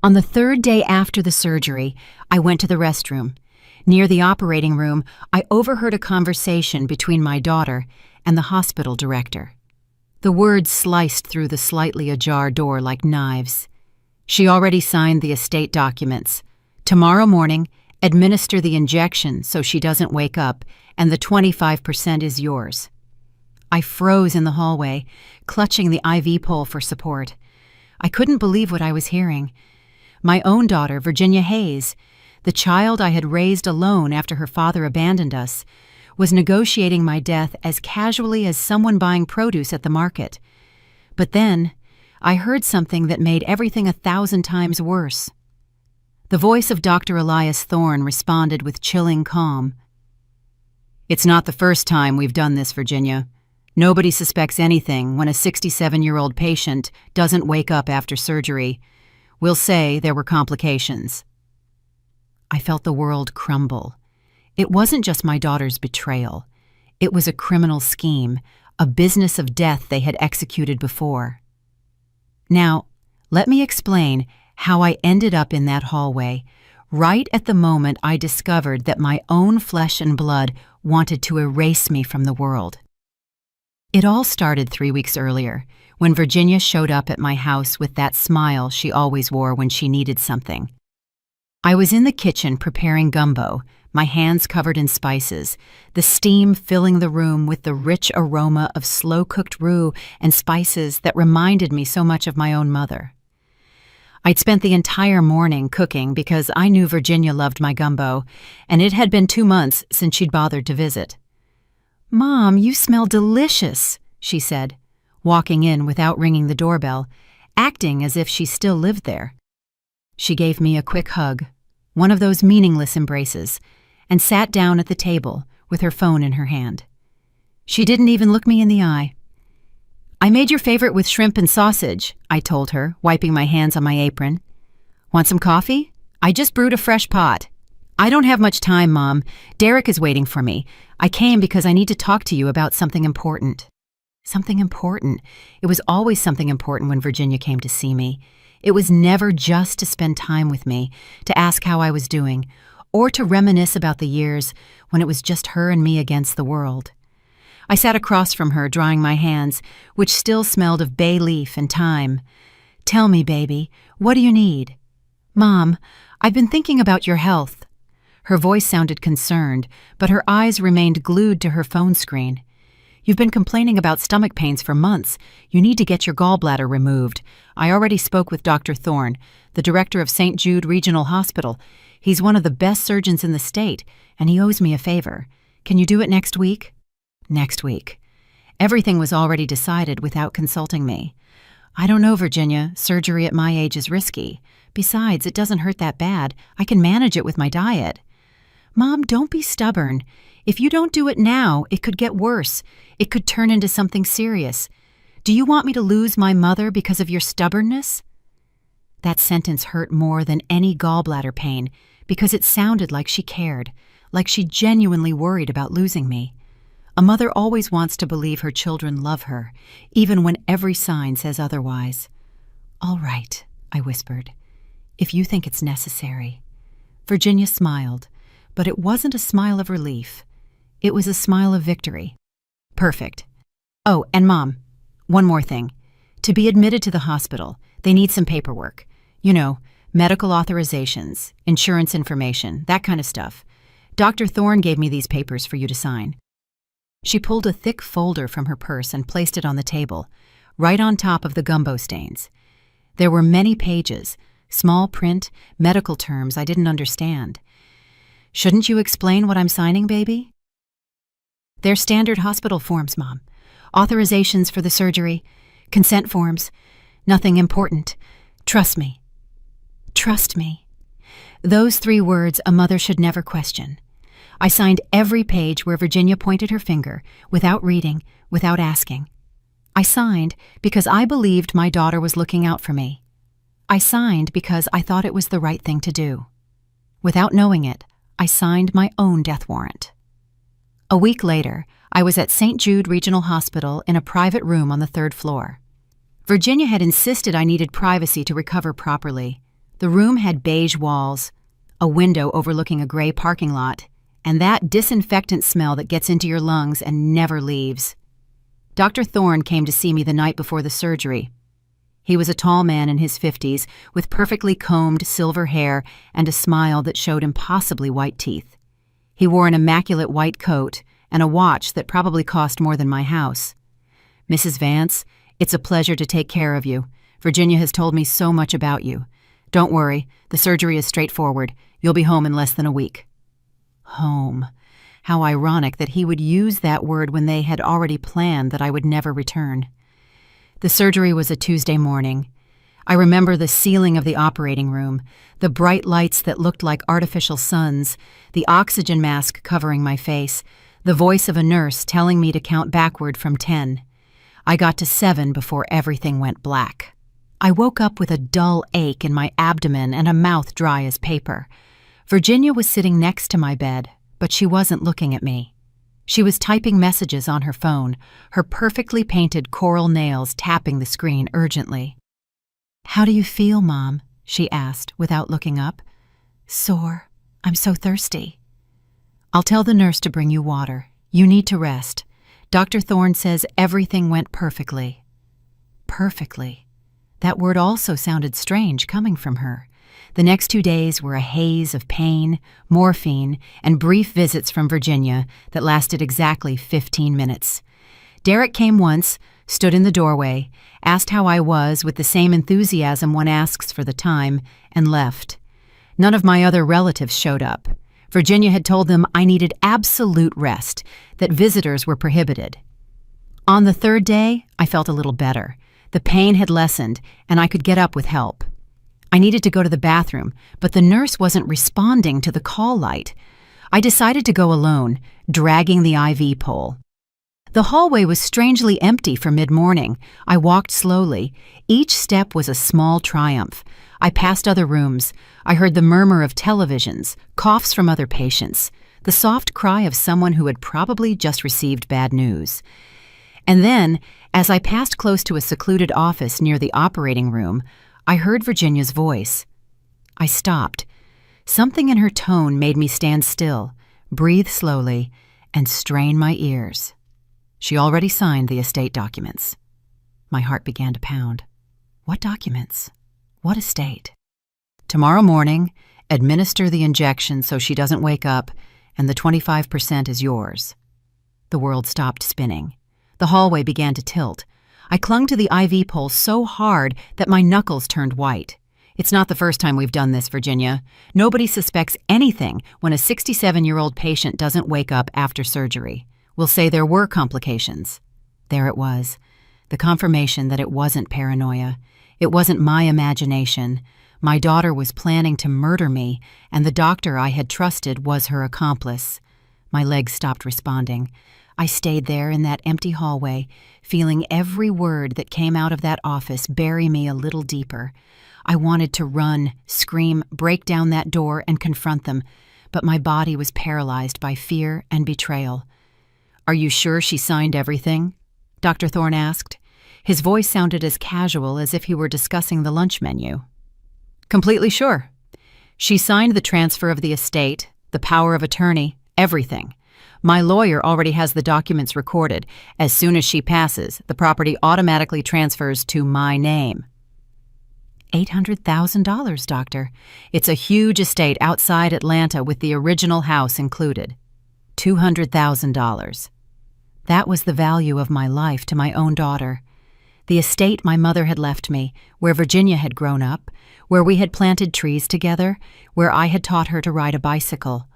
On the third day after the surgery, I went to the restroom. Near the operating room, I overheard a conversation between my daughter and the hospital director. The words sliced through the slightly ajar door like knives. She already signed the estate documents. Tomorrow morning, administer the injection so she doesn't wake up, and the 25% is yours. I froze in the hallway, clutching the IV pole for support. I couldn't believe what I was hearing. My own daughter, Virginia Hayes, the child I had raised alone after her father abandoned us, was negotiating my death as casually as someone buying produce at the market. But then, I heard something that made everything 1,000 times worse. The voice of Dr. Elias Thorne responded with chilling calm. "It's not the first time we've done this, Virginia. Nobody suspects anything when a 67-year-old patient doesn't wake up after surgery. We'll say there were complications." I felt the world crumble. It wasn't just my daughter's betrayal. It was a criminal scheme, a business of death they had executed before. Now, let me explain how I ended up in that hallway, right at the moment I discovered that my own flesh and blood wanted to erase me from the world. It all started 3 weeks earlier, when Virginia showed up at my house with that smile she always wore when she needed something. I was in the kitchen preparing gumbo, my hands covered in spices, the steam filling the room with the rich aroma of slow-cooked roux and spices that reminded me so much of my own mother. I'd spent the entire morning cooking because I knew Virginia loved my gumbo, and it had been 2 months since she'd bothered to visit. "Mom, you smell delicious," she said, walking in without ringing the doorbell, acting as if she still lived there. She gave me a quick hug, one of those meaningless embraces, and sat down at the table with her phone in her hand. She didn't even look me in the eye. "I made your favorite with shrimp and sausage," I told her, wiping my hands on my apron. "Want some coffee? I just brewed a fresh pot." "I don't have much time, Mom. Derek is waiting for me. I came because I need to talk to you about something important." Something important. It was always something important when Virginia came to see me. It was never just to spend time with me, to ask how I was doing, or to reminisce about the years when it was just her and me against the world. I sat across from her, drying my hands, which still smelled of bay leaf and thyme. "Tell me, baby, what do you need?" "Mom, I've been thinking about your health." Her voice sounded concerned, but her eyes remained glued to her phone screen. "You've been complaining about stomach pains for months. You need to get your gallbladder removed. I already spoke with Dr. Thorne, the director of St. Jude Regional Hospital. He's one of the best surgeons in the state, and he owes me a favor. Can you do it next week?" Next week. Everything was already decided without consulting me. "I don't know, Virginia. Surgery at my age is risky. Besides, it doesn't hurt that bad. I can manage it with my diet." "Mom, don't be stubborn. If you don't do it now, it could get worse. It could turn into something serious. Do you want me to lose my mother because of your stubbornness?" That sentence hurt more than any gallbladder pain because it sounded like she cared, like she genuinely worried about losing me. A mother always wants to believe her children love her, even when every sign says otherwise. "All right," I whispered, "if you think it's necessary." Virginia smiled, but it wasn't a smile of relief. It was a smile of victory. "Perfect. Oh, and Mom, one more thing. To be admitted to the hospital, they need some paperwork. You know, medical authorizations, insurance information, that kind of stuff. Dr. Thorne gave me these papers for you to sign." She pulled a thick folder from her purse and placed it on the table, right on top of the gumbo stains. There were many pages, small print, medical terms I didn't understand. "Shouldn't you explain what I'm signing, baby?" "They're standard hospital forms, Mom. Authorizations for the surgery, consent forms. Nothing important. Trust me." Trust me. Those 3 words a mother should never question. I signed every page where Virginia pointed her finger, without reading, without asking. I signed because I believed my daughter was looking out for me. I signed because I thought it was the right thing to do. Without knowing it, I signed my own death warrant. A week later, I was at St. Jude Regional Hospital in a private room on the 3rd floor. Virginia had insisted I needed privacy to recover properly. The room had beige walls, a window overlooking a gray parking lot, and that disinfectant smell that gets into your lungs and never leaves. Dr. Thorne came to see me the night before the surgery. He was a tall man in his 50s with perfectly combed silver hair and a smile that showed impossibly white teeth. He wore an immaculate white coat and a watch that probably cost more than my house. "Mrs. Vance, it's a pleasure to take care of you. Virginia has told me so much about you. Don't worry, the surgery is straightforward. You'll be home in less than a week." Home. How ironic that he would use that word when they had already planned that I would never return. The surgery was a Tuesday morning. I remember the ceiling of the operating room, the bright lights that looked like artificial suns, the oxygen mask covering my face, the voice of a nurse telling me to count backward from 10. I got to 7 before everything went black. I woke up with a dull ache in my abdomen and a mouth dry as paper. Virginia was sitting next to my bed, but she wasn't looking at me. She was typing messages on her phone, her perfectly painted coral nails tapping the screen urgently. "How do you feel, Mom?" she asked without looking up. "Sore. I'm so thirsty." "I'll tell the nurse to bring you water. You need to rest. Dr. Thorne says everything went perfectly." Perfectly. That word also sounded strange coming from her. The next 2 days were a haze of pain, morphine, and brief visits from Virginia that lasted exactly 15 minutes. Derek came once, stood in the doorway, asked how I was with the same enthusiasm one asks for the time, and left. None of my other relatives showed up. Virginia had told them I needed absolute rest, that visitors were prohibited. On the 3rd day, I felt a little better. The pain had lessened, and I could get up with help. I needed to go to the bathroom, but the nurse wasn't responding to the call light. I decided to go alone, dragging the IV pole. The hallway was strangely empty for mid-morning. I walked slowly. Each step was a small triumph. I passed other rooms. I heard the murmur of televisions, coughs from other patients, the soft cry of someone who had probably just received bad news. And then, as I passed close to a secluded office near the operating room, I heard Virginia's voice. I stopped. Something in her tone made me stand still, breathe slowly, and strain my ears. She already signed the estate documents. My heart began to pound. What documents? What estate? "Tomorrow morning, administer the injection so she doesn't wake up, and the 25% is yours." The world stopped spinning. The hallway began to tilt. I clung to the IV pole so hard that my knuckles turned white. "It's not the first time we've done this, Virginia. Nobody suspects anything when a 67-year-old patient doesn't wake up after surgery. We'll say there were complications." There it was, the confirmation that it wasn't paranoia. It wasn't my imagination. My daughter was planning to murder me, and the doctor I had trusted was her accomplice. My legs stopped responding. I stayed there in that empty hallway, feeling every word that came out of that office bury me a little deeper. I wanted to run, scream, break down that door and confront them, but my body was paralyzed by fear and betrayal. "Are you sure she signed everything?" Dr. Thorne asked. His voice sounded as casual as if he were discussing the lunch menu. "Completely sure. She signed the transfer of the estate, the power of attorney, everything. My lawyer already has the documents recorded. As soon as she passes, the property automatically transfers to my name." $800,000, Doctor. It's a huge estate outside Atlanta with the original house included. $200,000. That was the value of my life to my own daughter. The estate my mother had left me, where Virginia had grown up, where we had planted trees together, where I had taught her to ride a bicycle,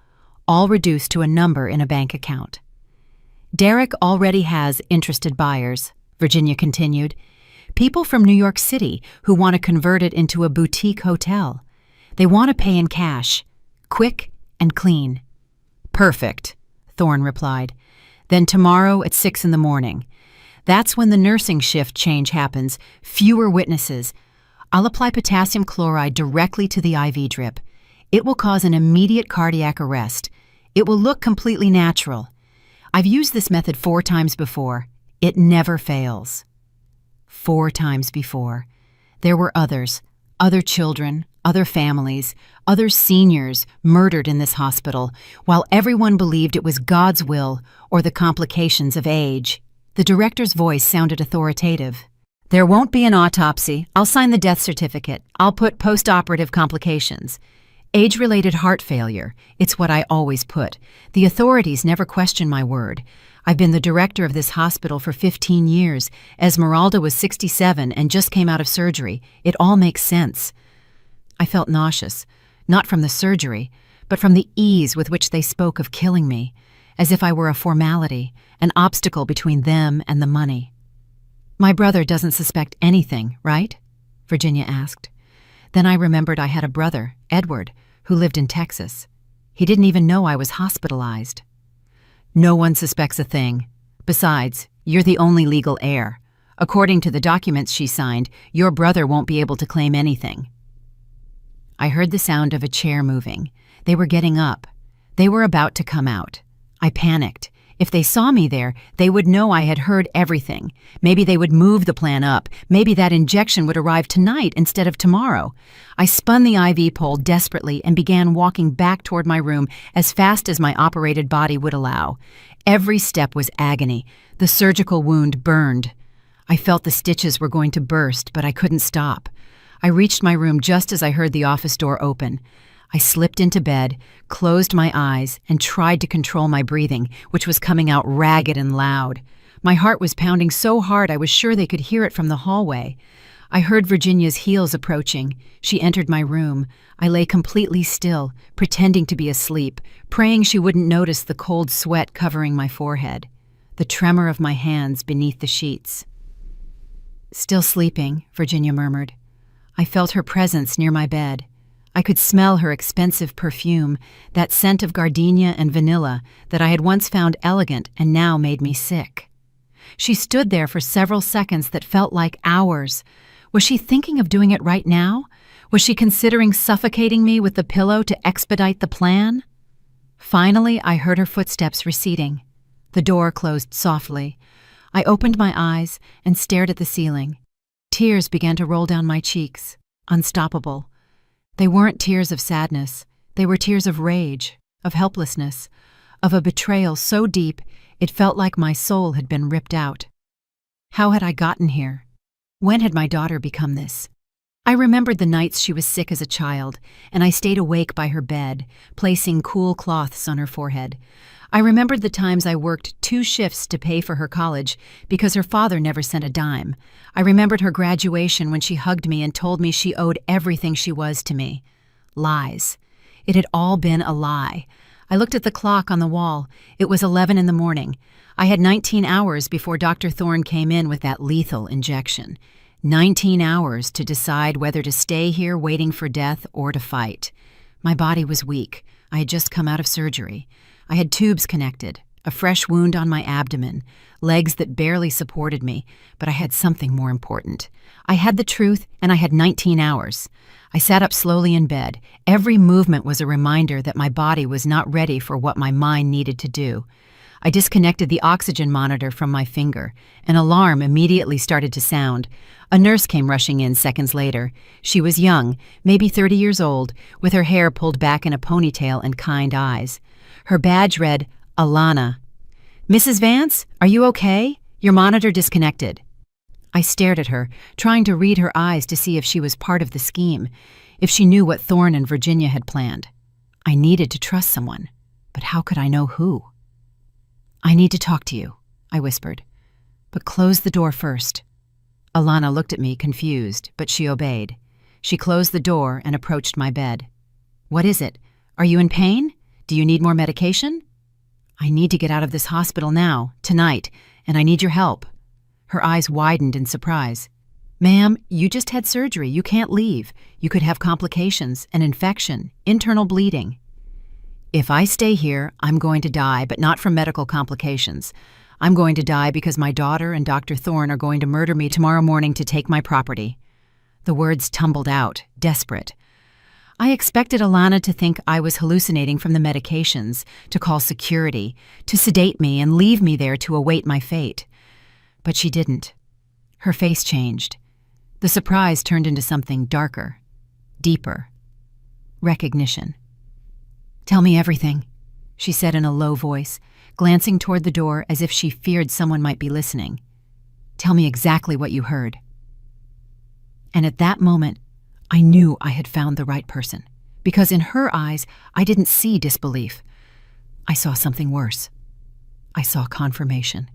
all reduced to a number in a bank account. "Derek already has interested buyers," Virginia continued. "People from New York City who want to convert it into a boutique hotel. They want to pay in cash, quick and clean." "Perfect," Thorne replied. "Then tomorrow at 6 in the morning. That's when the nursing shift change happens, fewer witnesses. I'll apply potassium chloride directly to the IV drip. It will cause an immediate cardiac arrest. It will look completely natural. I've used this method 4 times before. It never fails." 4 times before. There were others, other children, other families, other seniors murdered in this hospital, while everyone believed it was God's will or the complications of age. The director's voice sounded authoritative. "There won't be an autopsy. I'll sign the death certificate. I'll put post-operative complications. Age-related heart failure. It's what I always put. The authorities never question my word. I've been the director of this hospital for 15 years. Esmeralda was 67 and just came out of surgery. It all makes sense." I felt nauseous, not from the surgery, but from the ease with which they spoke of killing me, as if I were a formality, an obstacle between them and the money. "My brother doesn't suspect anything, right?" Virginia asked. Then I remembered I had a brother, Edward, who lived in Texas. He didn't even know I was hospitalized. "No one suspects a thing. Besides, you're the only legal heir. According to the documents she signed, your brother won't be able to claim anything." I heard the sound of a chair moving. They were getting up. They were about to come out. I panicked. If they saw me there, they would know I had heard everything. Maybe they would move the plan up. Maybe that injection would arrive tonight instead of tomorrow. I spun the IV pole desperately and began walking back toward my room as fast as my operated body would allow. Every step was agony. The surgical wound burned. I felt the stitches were going to burst, but I couldn't stop. I reached my room just as I heard the office door open. I slipped into bed, closed my eyes, and tried to control my breathing, which was coming out ragged and loud. My heart was pounding so hard I was sure they could hear it from the hallway. I heard Virginia's heels approaching. She entered my room. I lay completely still, pretending to be asleep, praying she wouldn't notice the cold sweat covering my forehead, the tremor of my hands beneath the sheets. "Still sleeping," Virginia murmured. I felt her presence near my bed. I could smell her expensive perfume, that scent of gardenia and vanilla that I had once found elegant and now made me sick. She stood there for several seconds that felt like hours. Was she thinking of doing it right now? Was she considering suffocating me with the pillow to expedite the plan? Finally, I heard her footsteps receding. The door closed softly. I opened my eyes and stared at the ceiling. Tears began to roll down my cheeks, unstoppable. They weren't tears of sadness. They were tears of rage, of helplessness, of a betrayal so deep it felt like my soul had been ripped out. How had I gotten here? When had my daughter become this? I remembered the nights she was sick as a child, and I stayed awake by her bed, placing cool cloths on her forehead. I remembered the times I worked 2 shifts to pay for her college because her father never sent a dime. I remembered her graduation when she hugged me and told me she owed everything she was to me. Lies. It had all been a lie. I looked at the clock on the wall. It was 11 in the morning. I had 19 hours before Dr. Thorne came in with that lethal injection. 19 hours to decide whether to stay here waiting for death or to fight. My body was weak. I had just come out of surgery. I had tubes connected, a fresh wound on my abdomen, legs that barely supported me, but I had something more important. I had the truth, and I had 19 hours. I sat up slowly in bed. Every movement was a reminder that my body was not ready for what my mind needed to do. I disconnected the oxygen monitor from my finger. An alarm immediately started to sound. A nurse came rushing in seconds later. She was young, maybe 30 years old, with her hair pulled back in a ponytail and kind eyes. Her badge read, Alana. "Mrs. Vance, are you okay? Your monitor disconnected." I stared at her, trying to read her eyes to see if she was part of the scheme, if she knew what Thorne and Virginia had planned. I needed to trust someone, but how could I know who? "I need to talk to you," I whispered. "But close the door first." Alana looked at me, confused, but she obeyed. She closed the door and approached my bed. "What is it? Are you in pain? Do you need more medication?" "I need to get out of this hospital now, tonight, and I need your help." Her eyes widened in surprise. "Ma'am, you just had surgery. You can't leave. You could have complications, an infection, internal bleeding." "If I stay here, I'm going to die, but not from medical complications. I'm going to die because my daughter and Dr. Thorne are going to murder me tomorrow morning to take my property." The words tumbled out, desperate. I expected Alana to think I was hallucinating from the medications, to call security, to sedate me and leave me there to await my fate. But she didn't. Her face changed. The surprise turned into something darker, deeper. recognition. "Tell me everything," she said in a low voice, glancing toward the door as if she feared someone might be listening. "Tell me exactly what you heard." And at that moment, I knew I had found the right person, because in her eyes, I didn't see disbelief. I saw something worse. I saw confirmation.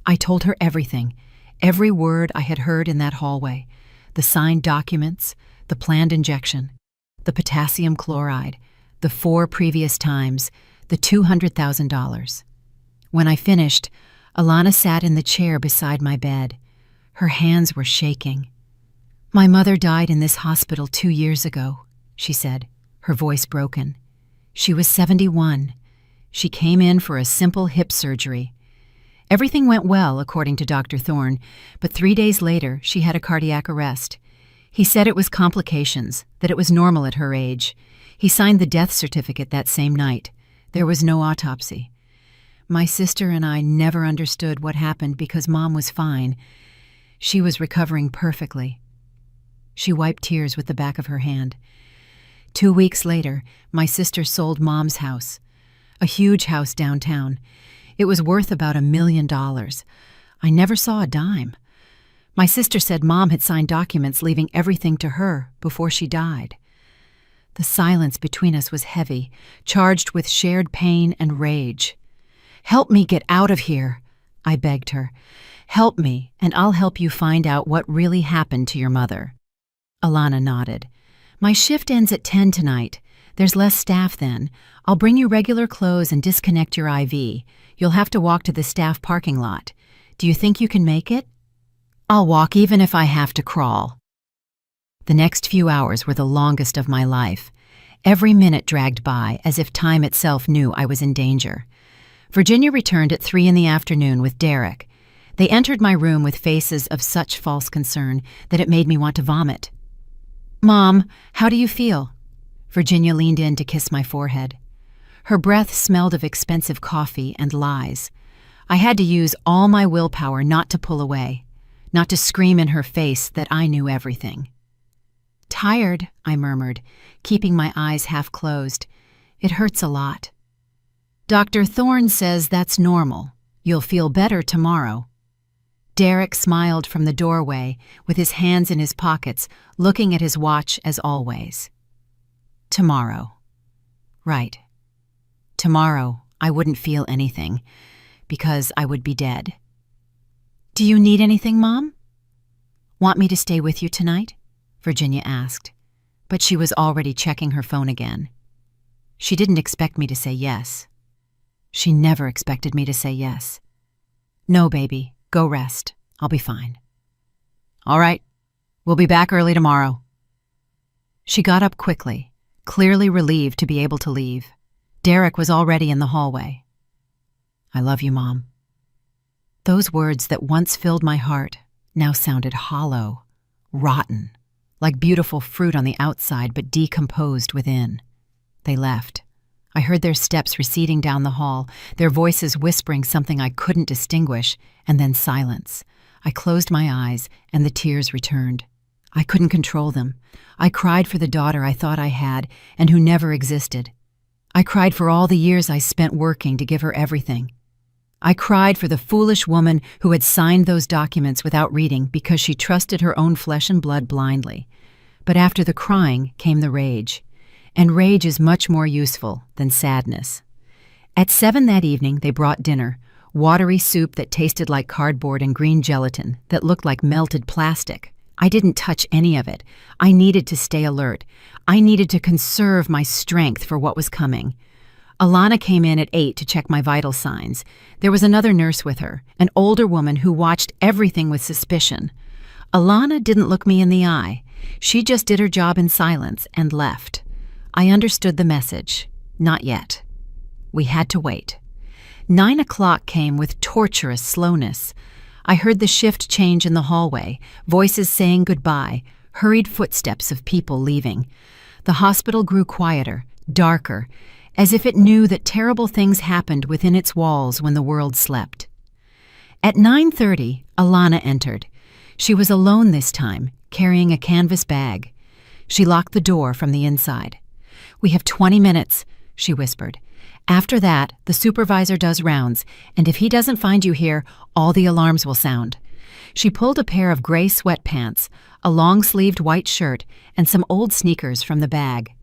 I told her everything, every word I had heard in that hallway, the signed documents, the planned injection, the potassium chloride, the 4 previous times, the $200,000. When I finished, Alana sat in the chair beside my bed. Her hands were shaking. "My mother died in this hospital 2 years ago," she said, her voice broken. "She was 71. She came in for a simple hip surgery. Everything went well, according to Dr. Thorne, but 3 days later, she had a cardiac arrest. He said it was complications, that it was normal at her age. He signed the death certificate that same night. There was no autopsy. My sister and I never understood what happened because Mom was fine. She was recovering perfectly." She wiped tears with the back of her hand. 2 weeks later, my sister sold Mom's house, a huge house downtown. It was worth about $1 million. I never saw a dime. My sister said Mom had signed documents leaving everything to her before she died. The silence between us was heavy, charged with shared pain and rage. "Help me get out of here," I begged her. "Help me, and I'll help you find out what really happened to your mother." Alana nodded. "My shift ends at 10 tonight. There's less staff then. I'll bring you regular clothes and disconnect your IV. You'll have to walk to the staff parking lot. Do you think you can make it?" "I'll walk even if I have to crawl." The next few hours were the longest of my life. Every minute dragged by as if time itself knew I was in danger. Virginia returned at 3 in the afternoon with Derek. They entered my room with faces of such false concern that it made me want to vomit. "Mom, how do you feel?" Virginia leaned in to kiss my forehead. Her breath smelled of expensive coffee and lies. I had to use all my willpower not to pull away, not to scream in her face that I knew everything. "Tired," I murmured, keeping my eyes half closed. "It hurts a lot." "Dr. Thorne says that's normal. You'll feel better tomorrow." Derek smiled from the doorway, with his hands in his pockets, looking at his watch as always. Tomorrow. Right. Tomorrow, I wouldn't feel anything, because I would be dead. "Do you need anything, Mom?" "Want me to stay with you tonight?" Virginia asked, but she was already checking her phone again. She didn't expect me to say yes. She never expected me to say yes. "No, baby. Go rest. I'll be fine." "All right. We'll be back early tomorrow." She got up quickly, clearly relieved to be able to leave. Derek was already in the hallway. "I love you, Mom." Those words that once filled my heart now sounded hollow, rotten, like beautiful fruit on the outside but decomposed within. They left. I heard their steps receding down the hall, their voices whispering something I couldn't distinguish, and then silence. I closed my eyes, and the tears returned. I couldn't control them. I cried for the daughter I thought I had, and who never existed. I cried for all the years I spent working to give her everything. I cried for the foolish woman who had signed those documents without reading because she trusted her own flesh and blood blindly. But after the crying came the rage. And rage is much more useful than sadness. At 7 that evening, they brought dinner, watery soup that tasted like cardboard and green gelatin that looked like melted plastic. I didn't touch any of it. I needed to stay alert. I needed to conserve my strength for what was coming. Alana came in at 8 to check my vital signs. There was another nurse with her, an older woman who watched everything with suspicion. Alana didn't look me in the eye. She just did her job in silence and left. I understood the message. Not yet. We had to wait. 9 o'clock came with torturous slowness. I heard the shift change in the hallway, voices saying goodbye, hurried footsteps of people leaving. The hospital grew quieter, darker, as if it knew that terrible things happened within its walls when the world slept. At 9:30, Alana entered. She was alone this time, carrying a canvas bag. She locked the door from the inside. "We have 20 minutes," she whispered. "After that, the supervisor does rounds, and if he doesn't find you here, all the alarms will sound." She pulled a pair of gray sweatpants, a long-sleeved white shirt, and some old sneakers from the bag.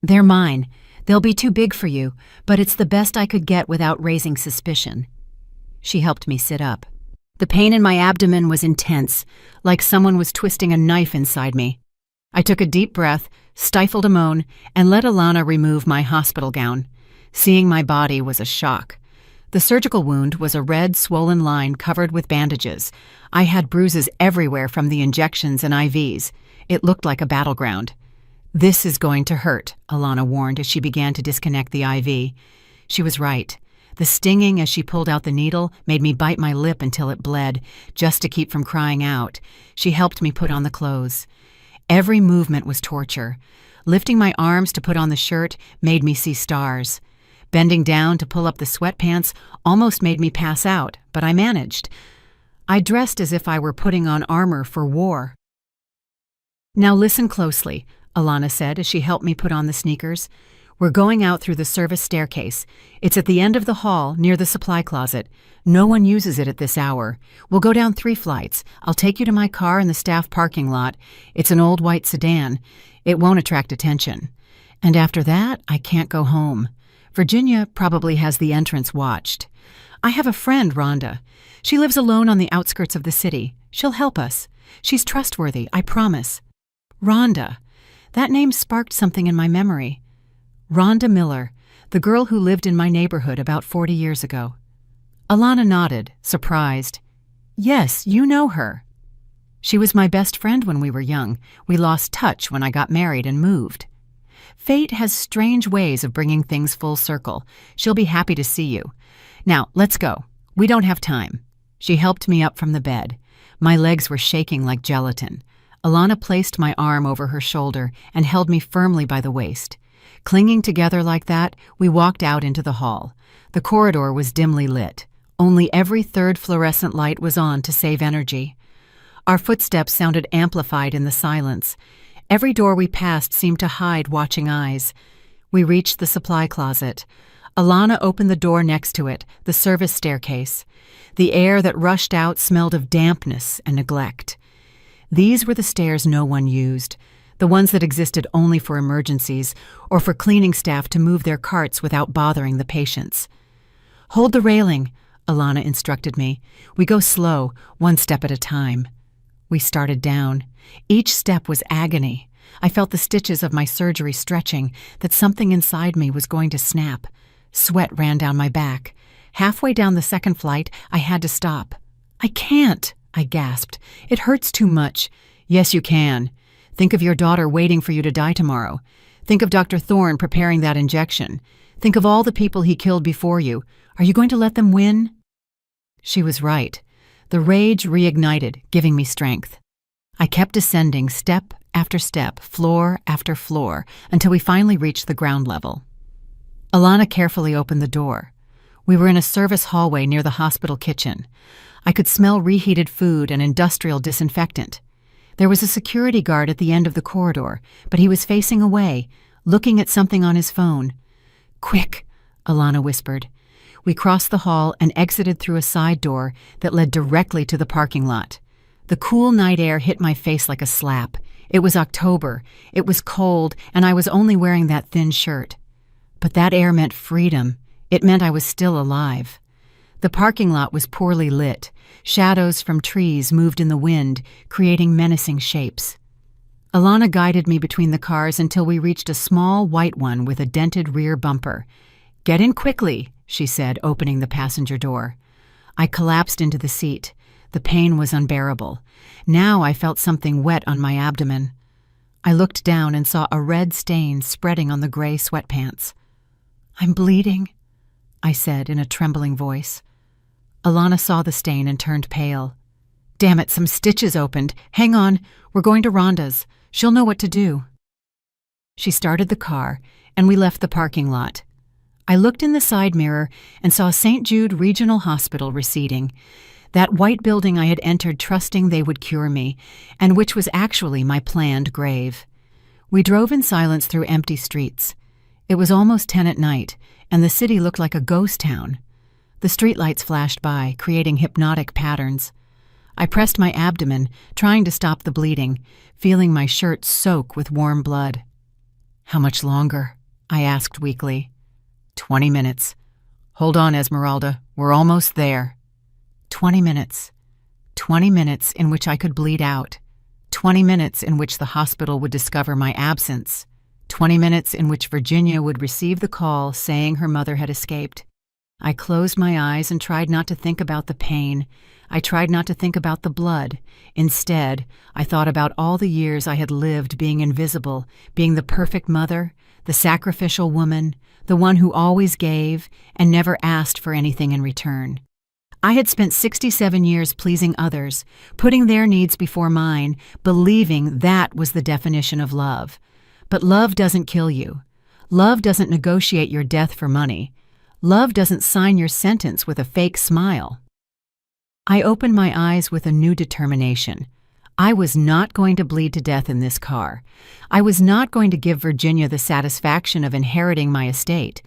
"They're mine. They'll be too big for you, but it's the best I could get without raising suspicion." She helped me sit up. The pain in my abdomen was intense, like someone was twisting a knife inside me. I took a deep breath, stifled a moan, and let Alana remove my hospital gown. Seeing my body was a shock. The surgical wound was a red, swollen line covered with bandages. I had bruises everywhere from the injections and IVs. It looked like a battleground. "This is going to hurt," Alana warned as she began to disconnect the IV. She was right. The stinging as she pulled out the needle made me bite my lip until it bled, just to keep from crying out. She helped me put on the clothes. Every movement was torture. Lifting my arms to put on the shirt made me see stars. Bending down to pull up the sweatpants almost made me pass out, but I managed. I dressed as if I were putting on armor for war. "Now listen closely," Alana said as she helped me put on the sneakers. "We're going out through the service staircase. It's at the end of the hall, near the supply closet. No one uses it at this hour. We'll go down 3 flights. I'll take you to my car in the staff parking lot. It's an old white sedan. It won't attract attention. And after that, I can't go home. Virginia probably has the entrance watched. I have a friend, Rhonda. She lives alone on the outskirts of the city. She'll help us. She's trustworthy, I promise." Rhonda. That name sparked something in my memory. Rhonda Miller, the girl who lived in my neighborhood about 40 years ago. Alana nodded, surprised. "Yes, you know her." "She was my best friend when we were young. We lost touch when I got married and moved." Fate has strange ways of bringing things full circle. She'll be happy to see you. "Now, let's go. We don't have time." She helped me up from the bed. My legs were shaking like gelatin. Alana placed my arm over her shoulder and held me firmly by the waist. Clinging together like that, we walked out into the hall. The corridor was dimly lit. Only every third fluorescent light was on to save energy. Our footsteps sounded amplified in the silence. Every door we passed seemed to hide watching eyes. We reached the supply closet. Alana opened the door next to it, the service staircase. The air that rushed out smelled of dampness and neglect. These were the stairs no one used, the ones that existed only for emergencies or for cleaning staff to move their carts without bothering the patients. "Hold the railing," Alana instructed me. "We go slow, 1 step at a time." We started down. Each step was agony. I felt the stitches of my surgery stretching, that something inside me was going to snap. Sweat ran down my back. Halfway down the second flight, I had to stop. "I can't," I gasped. "It hurts too much." "Yes, you can. Think of your daughter waiting for you to die tomorrow. Think of Dr. Thorne preparing that injection. Think of all the people he killed before you. Are you going to let them win?" She was right. The rage reignited, giving me strength. I kept descending step after step, floor after floor, until we finally reached the ground level. Alana carefully opened the door. We were in a service hallway near the hospital kitchen. I could smell reheated food and industrial disinfectant. There was a security guard at the end of the corridor, but he was facing away, looking at something on his phone. "Quick," Alana whispered. We crossed the hall and exited through a side door that led directly to the parking lot. The cool night air hit my face like a slap. It was October, it was cold, and I was only wearing that thin shirt. But that air meant freedom. It meant I was still alive. The parking lot was poorly lit. Shadows from trees moved in the wind, creating menacing shapes. Alana guided me between the cars until we reached a small white one with a dented rear bumper. "Get in quickly," she said, opening the passenger door. I collapsed into the seat. The pain was unbearable. Now I felt something wet on my abdomen. I looked down and saw a red stain spreading on the gray sweatpants. "I'm bleeding," I said in a trembling voice. Alana saw the stain and turned pale. "Damn it, some stitches opened. Hang on, we're going to Rhonda's. She'll know what to do." She started the car, and we left the parking lot. I looked in the side mirror and saw St. Jude Regional Hospital receding, that white building I had entered trusting they would cure me, and which was actually my planned grave. We drove in silence through empty streets. It was almost 10 at night, and the city looked like a ghost town. The streetlights flashed by, creating hypnotic patterns. I pressed my abdomen, trying to stop the bleeding, feeling my shirt soak with warm blood. "How much longer?" I asked weakly. 20 minutes. "Hold on, Esmeralda. We're almost there." 20 minutes. 20 minutes in which I could bleed out. 20 minutes in which the hospital would discover my absence. 20 minutes in which Virginia would receive the call saying her mother had escaped. I closed my eyes and tried not to think about the pain. I tried not to think about the blood. Instead, I thought about all the years I had lived being invisible, being the perfect mother, the sacrificial woman, the one who always gave and never asked for anything in return. I had spent 67 years pleasing others, putting their needs before mine, believing that was the definition of love. But love doesn't kill you. Love doesn't negotiate your death for money. Love doesn't sign your sentence with a fake smile. I opened my eyes with a new determination. I was not going to bleed to death in this car. I was not going to give Virginia the satisfaction of inheriting my estate.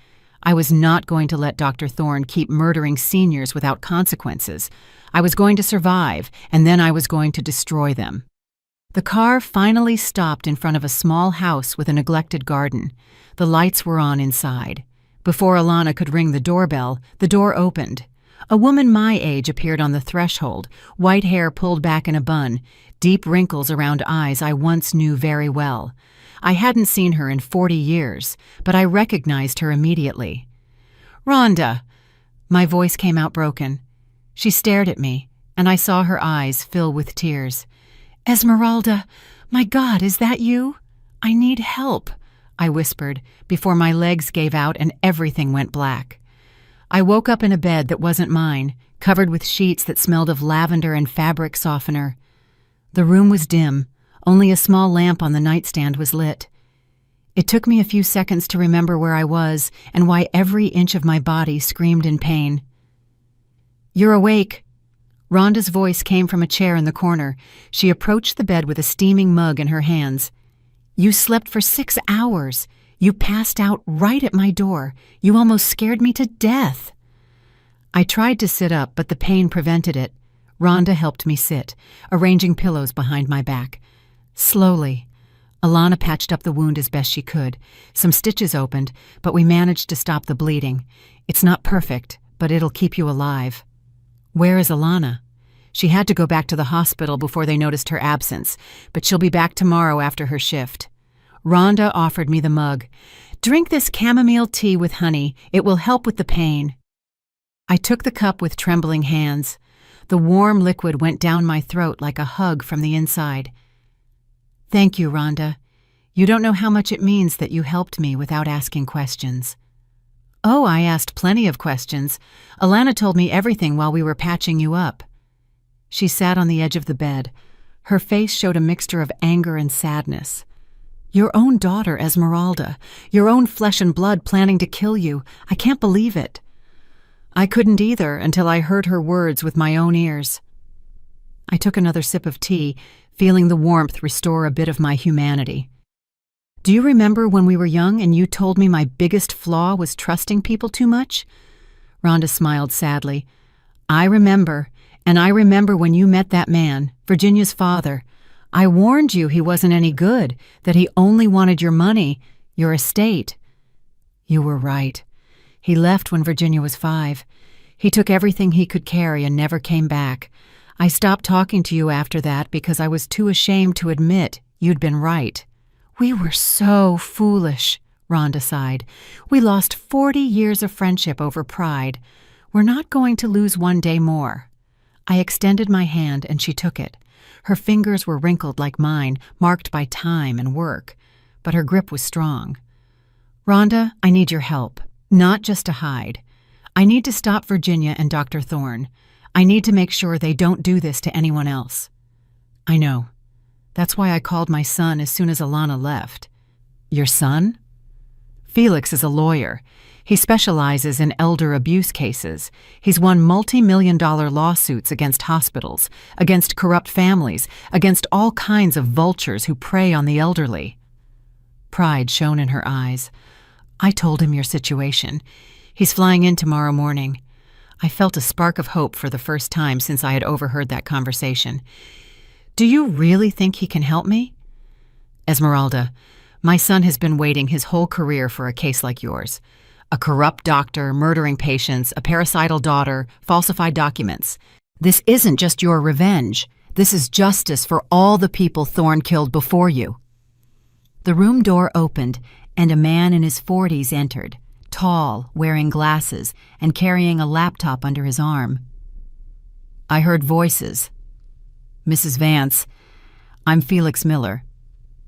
I was not going to let Dr. Thorne keep murdering seniors without consequences. I was going to survive, and then I was going to destroy them. The car finally stopped in front of a small house with a neglected garden. The lights were on inside. Before Alana could ring the doorbell, the door opened. A woman my age appeared on the threshold, white hair pulled back in a bun, deep wrinkles around eyes I once knew very well. I hadn't seen her in 40 years, but I recognized her immediately. "Rhonda!" My voice came out broken. She stared at me, and I saw her eyes fill with tears. "Esmeralda, my God, is that you? I need help," I whispered, before my legs gave out and everything went black. I woke up in a bed that wasn't mine, covered with sheets that smelled of lavender and fabric softener. The room was dim. Only a small lamp on the nightstand was lit. It took me a few seconds to remember where I was and why every inch of my body screamed in pain. "You're awake." Rhonda's voice came from a chair in the corner. She approached the bed with a steaming mug in her hands. "You slept for 6 hours. You passed out right at my door. You almost scared me to death." I tried to sit up, but the pain prevented it. Rhonda helped me sit, arranging pillows behind my back. Slowly, Alana patched up the wound as best she could. Some stitches opened, but we managed to stop the bleeding. It's not perfect, but it'll keep you alive. "Where is Alana?" "She had to go back to the hospital before they noticed her absence, but she'll be back tomorrow after her shift." Rhonda offered me the mug. "Drink this chamomile tea with honey. It will help with the pain." I took the cup with trembling hands. The warm liquid went down my throat like a hug from the inside. "Thank you, Rhonda. You don't know how much it means that you helped me without asking questions." "Oh, I asked plenty of questions. Alana told me everything while we were patching you up." She sat on the edge of the bed. Her face showed a mixture of anger and sadness. "Your own daughter, Esmeralda. Your own flesh and blood planning to kill you. I can't believe it." I couldn't either until I heard her words with my own ears. I took another sip of tea, feeling the warmth restore a bit of my humanity. "Do you remember when we were young and you told me my biggest flaw was trusting people too much?" Rhonda smiled sadly. "I remember, and I remember when you met that man, Virginia's father. I warned you he wasn't any good, that he only wanted your money, your estate." "You were right. He left when Virginia was 5. He took everything he could carry and never came back. I stopped talking to you after that because I was too ashamed to admit you'd been right." "We were so foolish," Rhonda sighed. "We lost 40 years of friendship over pride. We're not going to lose one day more." I extended my hand and she took it. Her fingers were wrinkled like mine, marked by time and work, but her grip was strong. "Rhonda, I need your help, not just to hide. I need to stop Virginia and Dr. Thorne. I need to make sure they don't do this to anyone else." "I know. That's why I called my son as soon as Alana left." "Your son?" "Felix is a lawyer. He specializes in elder abuse cases. He's won multi-million-dollar lawsuits against hospitals, against corrupt families, against all kinds of vultures who prey on the elderly." Pride shone in her eyes. I told him your situation. He's flying in tomorrow morning. I felt a spark of hope for the first time since I had overheard that conversation. Do you really think he can help me? Esmeralda, my son has been waiting his whole career for a case like yours. A corrupt doctor, murdering patients, a parricidal daughter, falsified documents. This isn't just your revenge. This is justice for all the people Thorne killed before you. The room door opened, and a man in his 40s entered, tall, wearing glasses, and carrying a laptop under his arm. I heard voices. Mrs. Vance, I'm Felix Miller.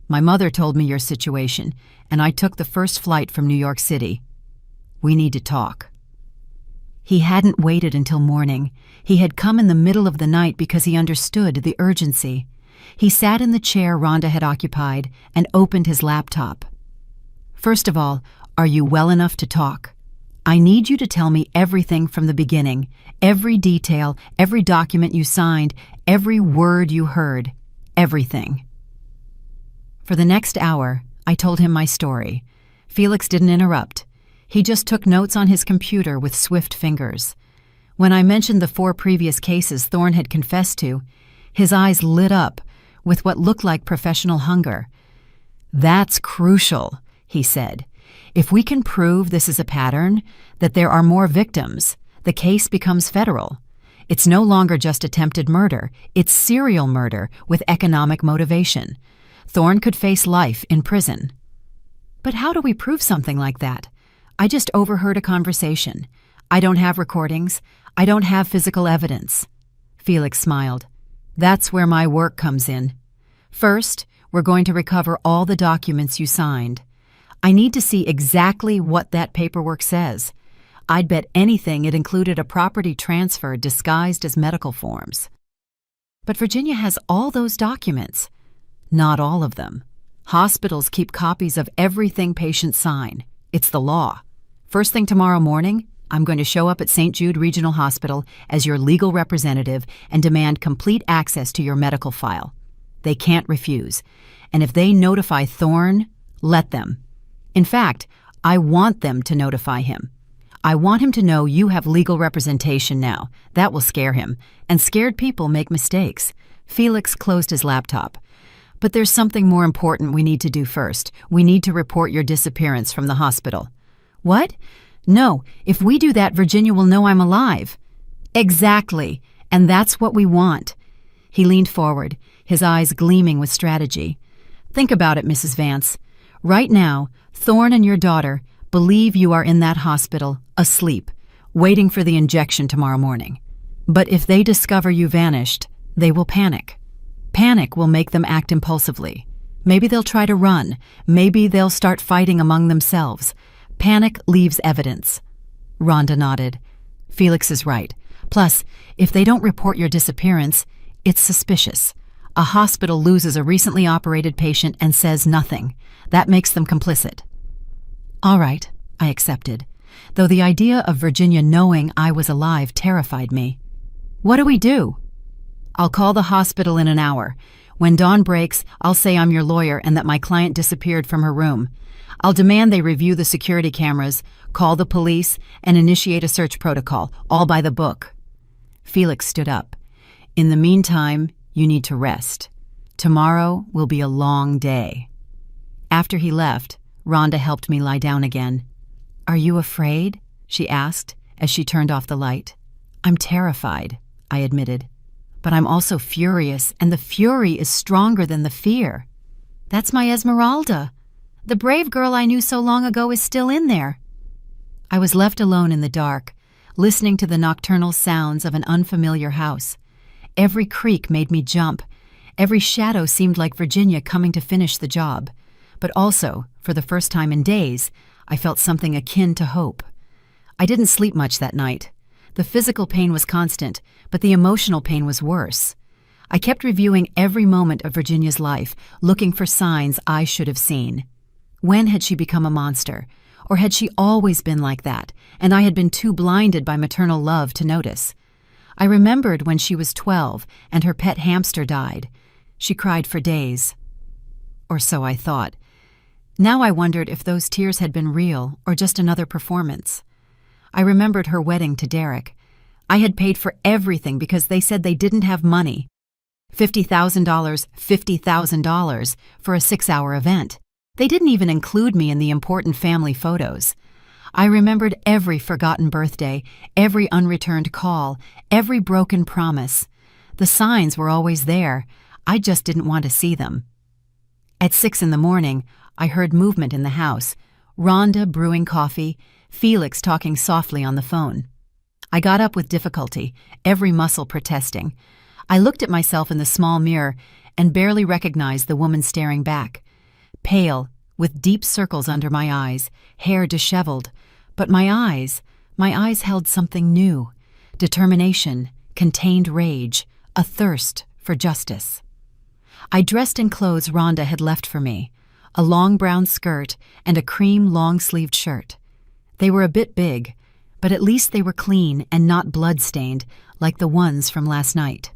My mother told me your situation, and I took the first flight from New York City. We need to talk. He hadn't waited until morning. He had come in the middle of the night because he understood the urgency. He sat in the chair Rhonda had occupied and opened his laptop. First of all, are you well enough to talk? I need you to tell me everything from the beginning, every detail, every document you signed, every word you heard, everything. For the next hour, I told him my story. Felix didn't interrupt. He just took notes on his computer with swift fingers. When I mentioned the 4 previous cases Thorne had confessed to, his eyes lit up with what looked like professional hunger. That's crucial, he said. If we can prove this is a pattern, that there are more victims, the case becomes federal. It's no longer just attempted murder, it's serial murder with economic motivation. Thorne could face life in prison. But how do we prove something like that? I just overheard a conversation. I don't have recordings. I don't have physical evidence. Felix smiled. That's where my work comes in. First, we're going to recover all the documents you signed. I need to see exactly what that paperwork says. I'd bet anything it included a property transfer disguised as medical forms. But Virginia has all those documents. Not all of them. Hospitals keep copies of everything patients sign. It's the law. First thing tomorrow morning, I'm going to show up at St. Jude Regional Hospital as your legal representative and demand complete access to your medical file. They can't refuse. And if they notify Thorne, let them. In fact, I want them to notify him. I want him to know you have legal representation now. That will scare him. And scared people make mistakes. Felix closed his laptop. But there's something more important we need to do first. We need to report your disappearance from the hospital. What? No, if we do that, Virginia will know I'm alive. Exactly, and that's what we want. He leaned forward, his eyes gleaming with strategy. Think about it, Mrs. Vance. Right now, Thorne and your daughter believe you are in that hospital, asleep, waiting for the injection tomorrow morning. But if they discover you vanished, they will panic. Panic will make them act impulsively. Maybe they'll try to run. Maybe they'll start fighting among themselves. Panic leaves evidence. Rhonda nodded. Felix is right. Plus, if they don't report your disappearance, it's suspicious. A hospital loses a recently operated patient and says nothing. That makes them complicit. All right, I accepted, though the idea of Virginia knowing I was alive terrified me. What do we do? I'll call the hospital in an hour. When dawn breaks, I'll say I'm your lawyer and that my client disappeared from her room. I'll demand they review the security cameras, call the police, and initiate a search protocol, all by the book. Felix stood up. In the meantime, you need to rest. Tomorrow will be a long day. After he left, Rhonda helped me lie down again. Are you afraid? She asked as she turned off the light. I'm terrified, I admitted. But I'm also furious, and the fury is stronger than the fear. That's my Esmeralda. The brave girl I knew so long ago is still in there. I was left alone in the dark, listening to the nocturnal sounds of an unfamiliar house. Every creak made me jump. Every shadow seemed like Virginia coming to finish the job. But also, for the first time in days, I felt something akin to hope. I didn't sleep much that night. The physical pain was constant, but the emotional pain was worse. I kept reviewing every moment of Virginia's life, looking for signs I should have seen. When had she become a monster? Or had she always been like that, and I had been too blinded by maternal love to notice? I remembered when she was 12 and her pet hamster died. She cried for days. Or so I thought. Now I wondered if those tears had been real or just another performance. I remembered her wedding to Derek. I had paid for everything because they said they didn't have money. $50,000 for a 6-hour event. They didn't even include me in the important family photos. I remembered every forgotten birthday, every unreturned call, every broken promise. The signs were always there. I just didn't want to see them. At 6 a.m, I heard movement in the house. Rhonda brewing coffee, Felix talking softly on the phone. I got up with difficulty, every muscle protesting. I looked at myself in the small mirror and barely recognized the woman staring back. Pale, with deep circles under my eyes, hair disheveled. But my eyes held something new. Determination, contained rage, a thirst for justice. I dressed in clothes Rhonda had left for me, a long brown skirt and a cream long-sleeved shirt. They were a bit big, but at least they were clean and not blood-stained like the ones from last night.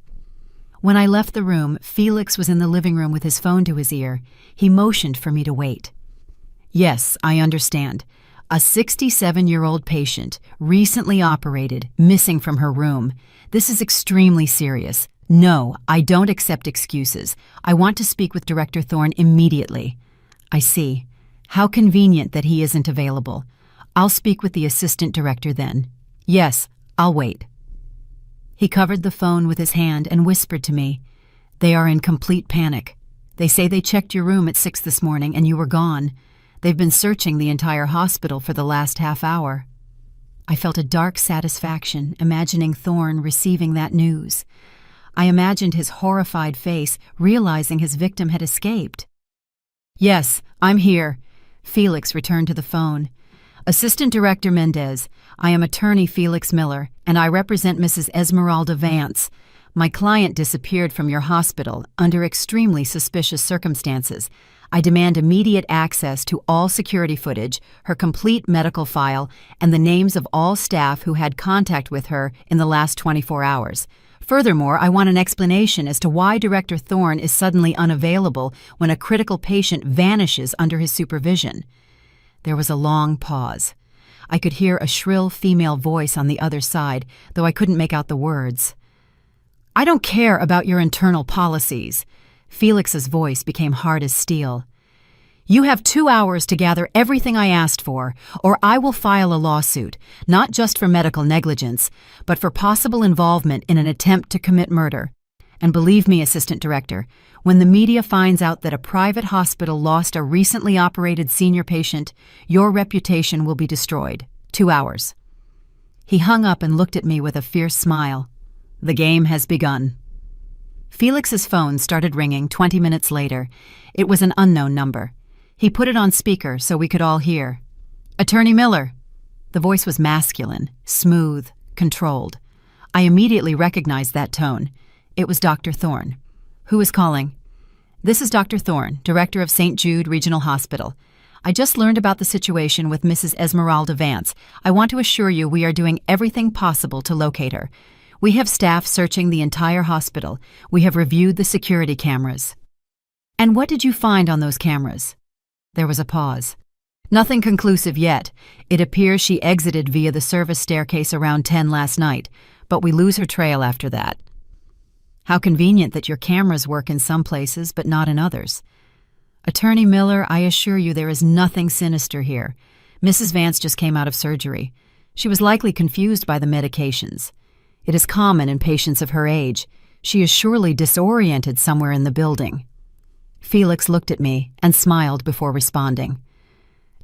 When I left the room, Felix was in the living room with his phone to his ear. He motioned for me to wait. Yes, I understand. A 67-year-old patient, recently operated, missing from her room. This is extremely serious. No, I don't accept excuses. I want to speak with Director Thorne immediately. I see. How convenient that he isn't available. I'll speak with the assistant director then. Yes, I'll wait. He covered the phone with his hand and whispered to me, "They are in complete panic. They say they checked your room at 6 this morning and you were gone. They've been searching the entire hospital for the last half hour." I felt a dark satisfaction imagining Thorne receiving that news. I imagined his horrified face, realizing his victim had escaped. "Yes, I'm here." Felix returned to the phone. "Assistant Director Mendez, I am attorney Felix Miller, and I represent Mrs. Esmeralda Vance. My client disappeared from your hospital under extremely suspicious circumstances. I demand immediate access to all security footage, her complete medical file, and the names of all staff who had contact with her in the last 24 hours. Furthermore, I want an explanation as to why Director Thorne is suddenly unavailable when a critical patient vanishes under his supervision." There was a long pause. I could hear a shrill female voice on the other side, though I couldn't make out the words. "I don't care about your internal policies." Felix's voice became hard as steel. "You have 2 hours to gather everything I asked for, or I will file a lawsuit, not just for medical negligence, but for possible involvement in an attempt to commit murder. And believe me, Assistant Director, when the media finds out that a private hospital lost a recently operated senior patient, your reputation will be destroyed. 2 hours." He hung up and looked at me with a fierce smile. "The game has begun." Felix's phone started ringing 20 minutes later. It was an unknown number. He put it on speaker so we could all hear. "Attorney Miller." The voice was masculine, smooth, controlled. I immediately recognized that tone. It was Dr. Thorne. "Who is calling?" "This is Dr. Thorne, Director of St. Jude Regional Hospital. I just learned about the situation with Mrs. Esmeralda Vance. I want to assure you we are doing everything possible to locate her. We have staff searching the entire hospital. We have reviewed the security cameras." "And what did you find on those cameras?" There was a pause. "Nothing conclusive yet. It appears she exited via the service staircase around 10 last night, but we lose her trail after that." "How convenient that your cameras work in some places but not in others." "Attorney Miller, I assure you there is nothing sinister here. Mrs. Vance just came out of surgery. She was likely confused by the medications. It is common in patients of her age. She is surely disoriented somewhere in the building." Felix looked at me and smiled before responding.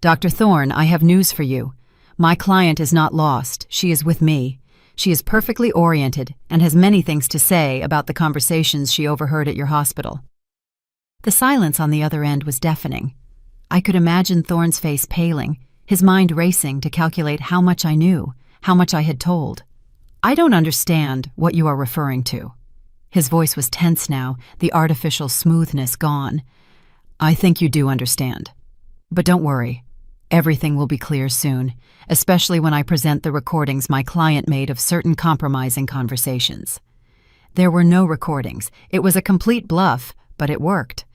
"Dr. Thorne, I have news for you. My client is not lost. She is with me. She is perfectly oriented and has many things to say about the conversations she overheard at your hospital." The silence on the other end was deafening. I could imagine Thorne's face paling, his mind racing to calculate how much I knew, how much I had told. "I don't understand what you are referring to." His voice was tense now, the artificial smoothness gone. "I think you do understand. But don't worry. Everything will be clear soon, especially when I present the recordings my client made of certain compromising conversations." There were no recordings. It was a complete bluff, but it worked.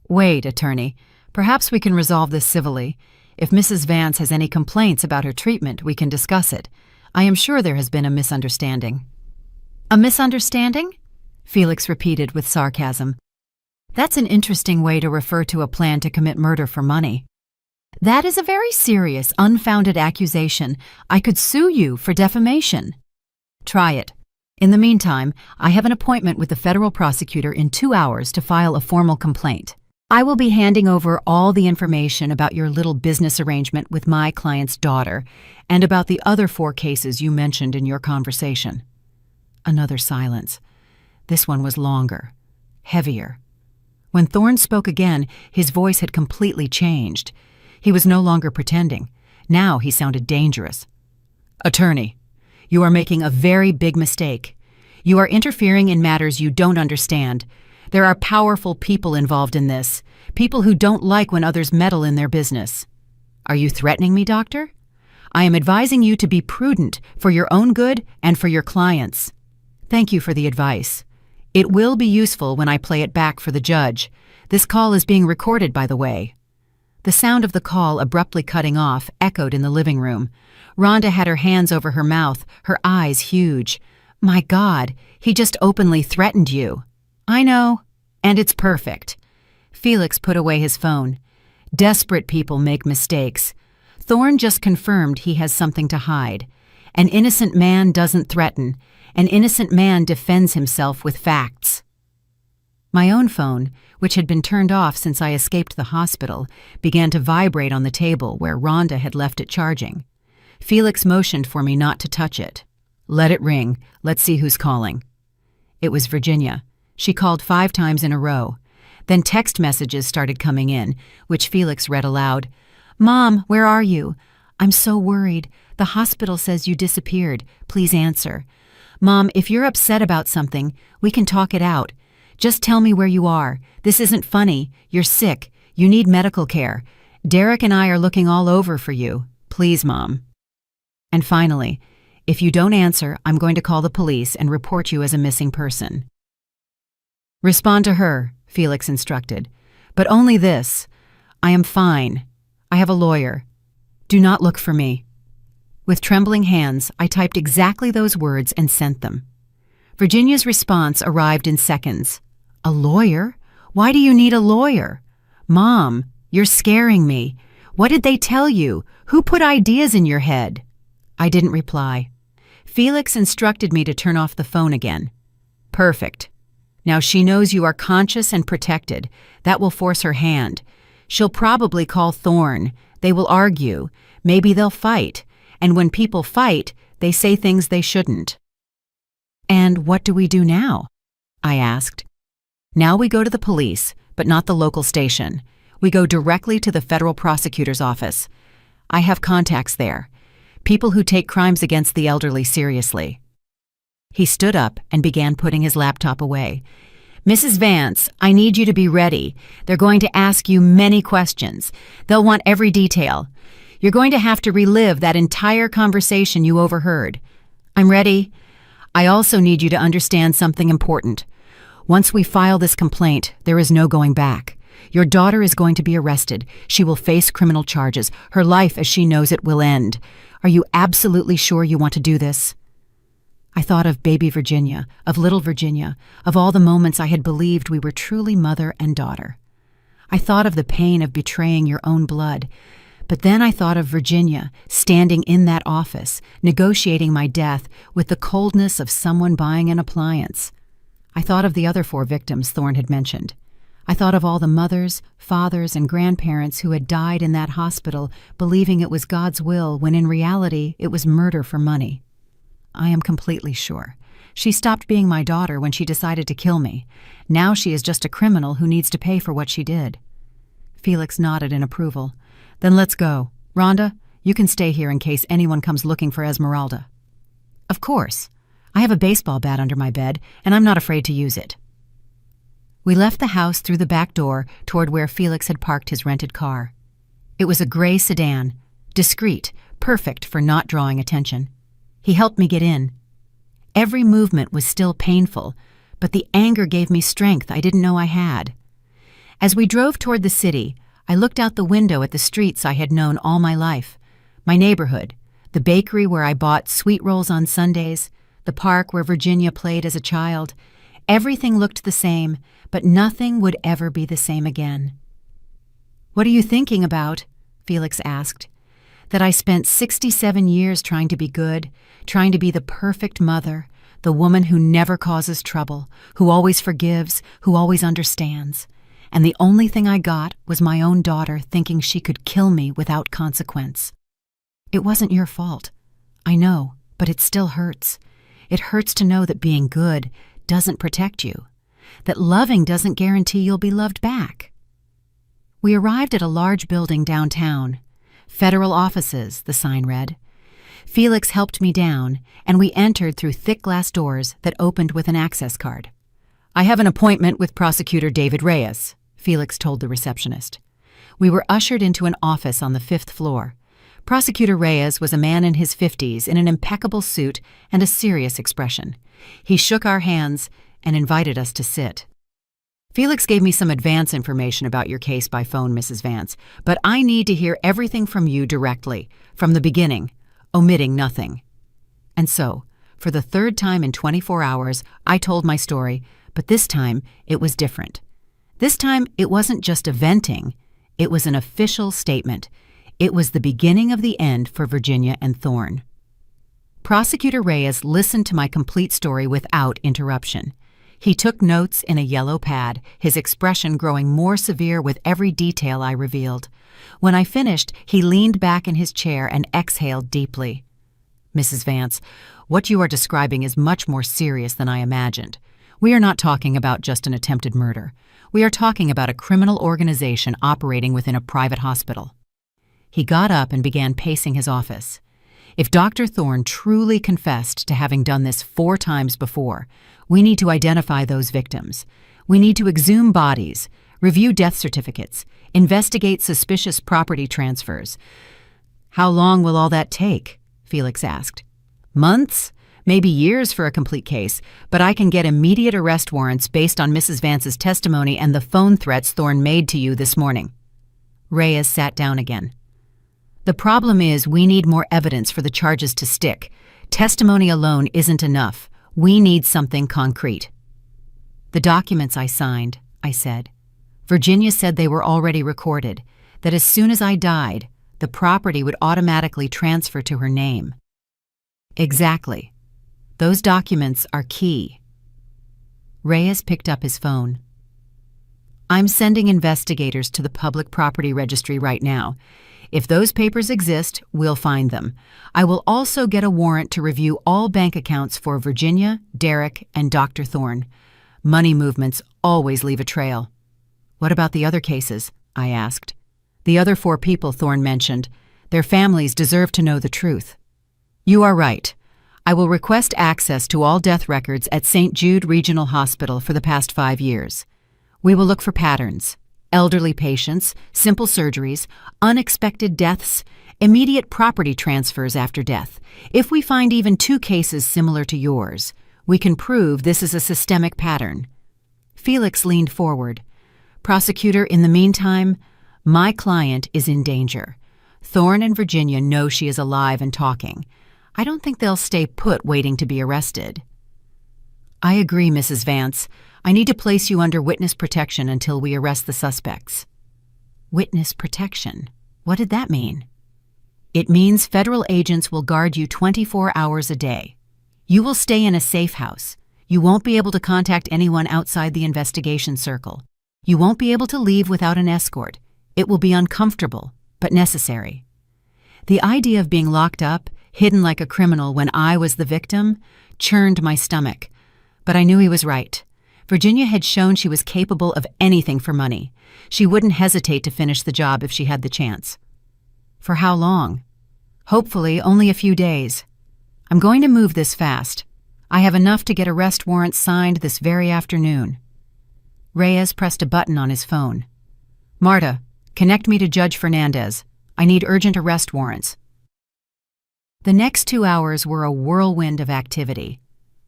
"Wait, attorney. Perhaps we can resolve this civilly. If Mrs. Vance has any complaints about her treatment, we can discuss it. I am sure there has been a misunderstanding." "A misunderstanding?" Felix repeated with sarcasm. "That's an interesting way to refer to a plan to commit murder for money. That is a very serious, unfounded accusation. I could sue you for defamation." "Try it. In the meantime, I have an appointment with the federal prosecutor in 2 hours to file a formal complaint. I will be handing over all the information about your little business arrangement with my client's daughter and about the other 4 cases you mentioned in your conversation." Another silence. This one was longer, heavier. When Thorne spoke again, his voice had completely changed. He was no longer pretending. Now he sounded dangerous. "Attorney, you are making a very big mistake. You are interfering in matters you don't understand. There are powerful people involved in this, people who don't like when others meddle in their business." "Are you threatening me, doctor?" "I am advising you to be prudent for your own good and for your clients." "Thank you for the advice. It will be useful when I play it back for the judge. This call is being recorded, by the way." The sound of the call abruptly cutting off echoed in the living room. Rhonda had her hands over her mouth, her eyes huge. "My God, he just openly threatened you." "I know, and it's perfect." Felix put away his phone. Desperate people make mistakes. Thorne just confirmed he has something to hide. An innocent man doesn't threaten. An innocent man defends himself with facts. My own phone, which had been turned off since I escaped the hospital, began to vibrate on the table where Rhonda had left it charging. Felix motioned for me not to touch it. "Let it ring. Let's see who's calling." It was Virginia. She called 5 times in a row. Then text messages started coming in, which Felix read aloud. "Mom, where are you? I'm so worried. The hospital says you disappeared. Please answer. Mom, if you're upset about something, we can talk it out. Just tell me where you are. This isn't funny. You're sick. You need medical care. Derek and I are looking all over for you. Please, Mom." And finally, "If you don't answer, I'm going to call the police and report you as a missing person." "Respond to her," Felix instructed. "But only this. I am fine. I have a lawyer. Do not look for me." With trembling hands, I typed exactly those words and sent them. Virginia's response arrived in seconds. "A lawyer? Why do you need a lawyer?" "Mom, you're scaring me. What did they tell you? Who put ideas in your head?" I didn't reply. Felix instructed me to turn off the phone again. "Perfect. Now she knows you are conscious and protected. That will force her hand. She'll probably call Thorne. They will argue. Maybe they'll fight. And when people fight, they say things they shouldn't." "And what do we do now?" I asked. "Now we go to the police, but not the local station. We go directly to the federal prosecutor's office. I have contacts there. People who take crimes against the elderly seriously." He stood up and began putting his laptop away. "Mrs. Vance, I need you to be ready. They're going to ask you many questions. They'll want every detail. You're going to have to relive that entire conversation you overheard." "I'm ready." "I also need you to understand something important. Once we file this complaint, there is no going back. Your daughter is going to be arrested. She will face criminal charges. Her life as she knows it will end. Are you absolutely sure you want to do this?" I thought of baby Virginia, of little Virginia, of all the moments I had believed we were truly mother and daughter. I thought of the pain of betraying your own blood. But then I thought of Virginia, standing in that office, negotiating my death with the coldness of someone buying an appliance. I thought of the other 4 victims Thorne had mentioned. I thought of all the mothers, fathers, and grandparents who had died in that hospital believing it was God's will when in reality it was murder for money. I am completely sure. She stopped being my daughter when she decided to kill me. Now she is just a criminal who needs to pay for what she did. Felix nodded in approval. "Then let's go. Rhonda, you can stay here in case anyone comes looking for Esmeralda." "Of course. I have a baseball bat under my bed, and I'm not afraid to use it." We left the house through the back door toward where Felix had parked his rented car. It was a gray sedan, discreet, perfect for not drawing attention. He helped me get in. Every movement was still painful, but the anger gave me strength I didn't know I had. As we drove toward the city, I looked out the window at the streets I had known all my life. My neighborhood, the bakery where I bought sweet rolls on Sundays, the park where Virginia played as a child. Everything looked the same, but nothing would ever be the same again. "What are you thinking about?" Felix asked. That I spent 67 years trying to be good, trying to be the perfect mother, the woman who never causes trouble, who always forgives, who always understands. And the only thing I got was my own daughter thinking she could kill me without consequence. It wasn't your fault. I know, but it still hurts. It hurts to know that being good doesn't protect you, that loving doesn't guarantee you'll be loved back. We arrived at a large building downtown. Federal offices, the sign read. Felix helped me down, and we entered through thick glass doors that opened with an access card. "I have an appointment with Prosecutor David Reyes," Felix told the receptionist. We were ushered into an office on the 5th floor. Prosecutor Reyes was a man in his 50s in an impeccable suit and a serious expression. He shook our hands and invited us to sit. "Felix gave me some advance information about your case by phone, Mrs. Vance, but I need to hear everything from you directly, from the beginning, omitting nothing." And so, for the third time in 24 hours, I told my story, but this time it was different. This time it wasn't just a venting, it was an official statement. It was the beginning of the end for Virginia and Thorne. Prosecutor Reyes listened to my complete story without interruption. He took notes in a yellow pad, his expression growing more severe with every detail I revealed. When I finished, he leaned back in his chair and exhaled deeply. "Mrs. Vance, what you are describing is much more serious than I imagined. We are not talking about just an attempted murder. We are talking about a criminal organization operating within a private hospital." He got up and began pacing his office. If Dr. Thorne truly confessed to having done this 4 times before, we need to identify those victims. We need to exhume bodies, review death certificates, investigate suspicious property transfers. "How long will all that take?" Felix asked. "Months? Maybe years for a complete case, but I can get immediate arrest warrants based on Mrs. Vance's testimony and the phone threats Thorne made to you this morning." Reyes sat down again. "The problem is we need more evidence for the charges to stick. Testimony alone isn't enough. We need something concrete." "The documents I signed," I said. "Virginia said they were already recorded, that as soon as I died, the property would automatically transfer to her name." "Exactly. Those documents are key." Reyes picked up his phone. "I'm sending investigators to the Public Property Registry right now. If those papers exist, we'll find them. I will also get a warrant to review all bank accounts for Virginia, Derek, and Dr. Thorne. Money movements always leave a trail." "What about the other cases?" I asked. "The other 4 people Thorne mentioned. Their families deserve to know the truth." "You are right. I will request access to all death records at St. Jude Regional Hospital for the past 5 years. We will look for patterns. Elderly patients, simple surgeries, unexpected deaths, immediate property transfers after death. If we find even 2 cases similar to yours, we can prove this is a systemic pattern." Felix leaned forward. "Prosecutor, in the meantime, my client is in danger. Thorne and Virginia know she is alive and talking. I don't think they'll stay put waiting to be arrested." "I agree, Mrs. Vance. I need to place you under witness protection until we arrest the suspects." Witness protection? What did that mean? "It means federal agents will guard you 24 hours a day. You will stay in a safe house. You won't be able to contact anyone outside the investigation circle. You won't be able to leave without an escort. It will be uncomfortable, but necessary." The idea of being locked up, hidden like a criminal when I was the victim, churned my stomach. But I knew he was right. Virginia had shown she was capable of anything for money. She wouldn't hesitate to finish the job if she had the chance. For how long? Hopefully only a few days. I'm going to move this fast. I have enough to get arrest warrants signed this very afternoon. Reyes pressed a button on his phone. "Marta, connect me to Judge Fernandez. I need urgent arrest warrants." The next 2 hours were a whirlwind of activity.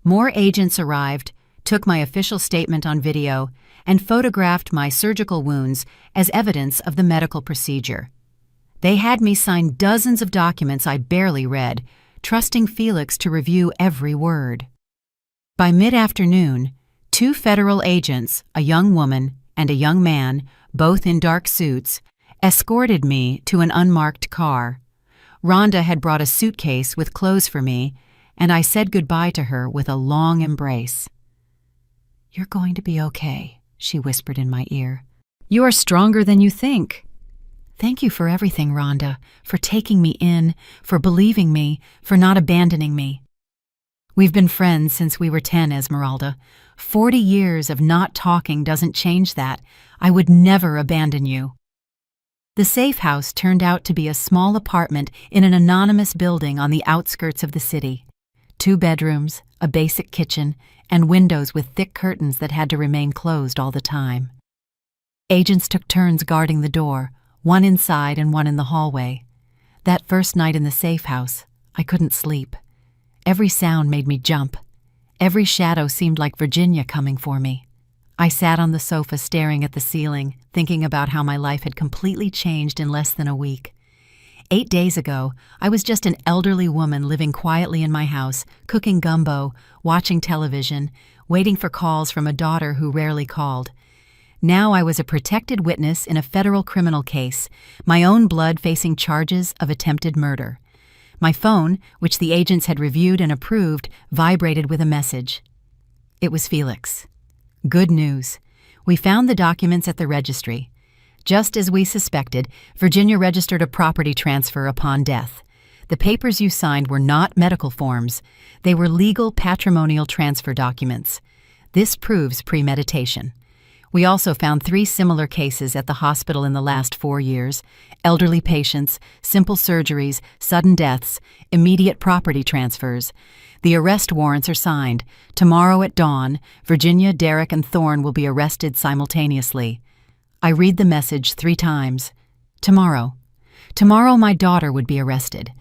More agents arrived, took my official statement on video, and photographed my surgical wounds as evidence of the medical procedure. They had me sign dozens of documents I barely read, trusting Felix to review every word. By mid-afternoon, 2 federal agents, a young woman and a young man, both in dark suits, escorted me to an unmarked car. Rhonda had brought a suitcase with clothes for me, and I said goodbye to her with a long embrace. "You're going to be okay," she whispered in my ear. "You are stronger than you think." "Thank you for everything, Rhonda, for taking me in, for believing me, for not abandoning me." "We've been friends since we were 10, Esmeralda. 40 years of not talking doesn't change that. I would never abandon you." The safe house turned out to be a small apartment in an anonymous building on the outskirts of the city. 2 bedrooms, a basic kitchen, and windows with thick curtains that had to remain closed all the time. Agents took turns guarding the door, one inside and one in the hallway. That first night in the safe house, I couldn't sleep. Every sound made me jump. Every shadow seemed like Virginia coming for me. I sat on the sofa staring at the ceiling, thinking about how my life had completely changed in less than a week. 8 days ago, I was just an elderly woman living quietly in my house, cooking gumbo, watching television, waiting for calls from a daughter who rarely called. Now I was a protected witness in a federal criminal case, my own blood facing charges of attempted murder. My phone, which the agents had reviewed and approved, vibrated with a message. It was Felix. Good news. We found the documents at the registry. Just as we suspected, Virginia registered a property transfer upon death. The papers you signed were not medical forms. They were legal patrimonial transfer documents. This proves premeditation. We also found 3 similar cases at the hospital in the last 4 years: elderly patients, simple surgeries, sudden deaths, immediate property transfers. The arrest warrants are signed. Tomorrow at dawn, Virginia, Derek, and Thorne will be arrested simultaneously. I read the message 3 times. Tomorrow. Tomorrow my daughter would be arrested.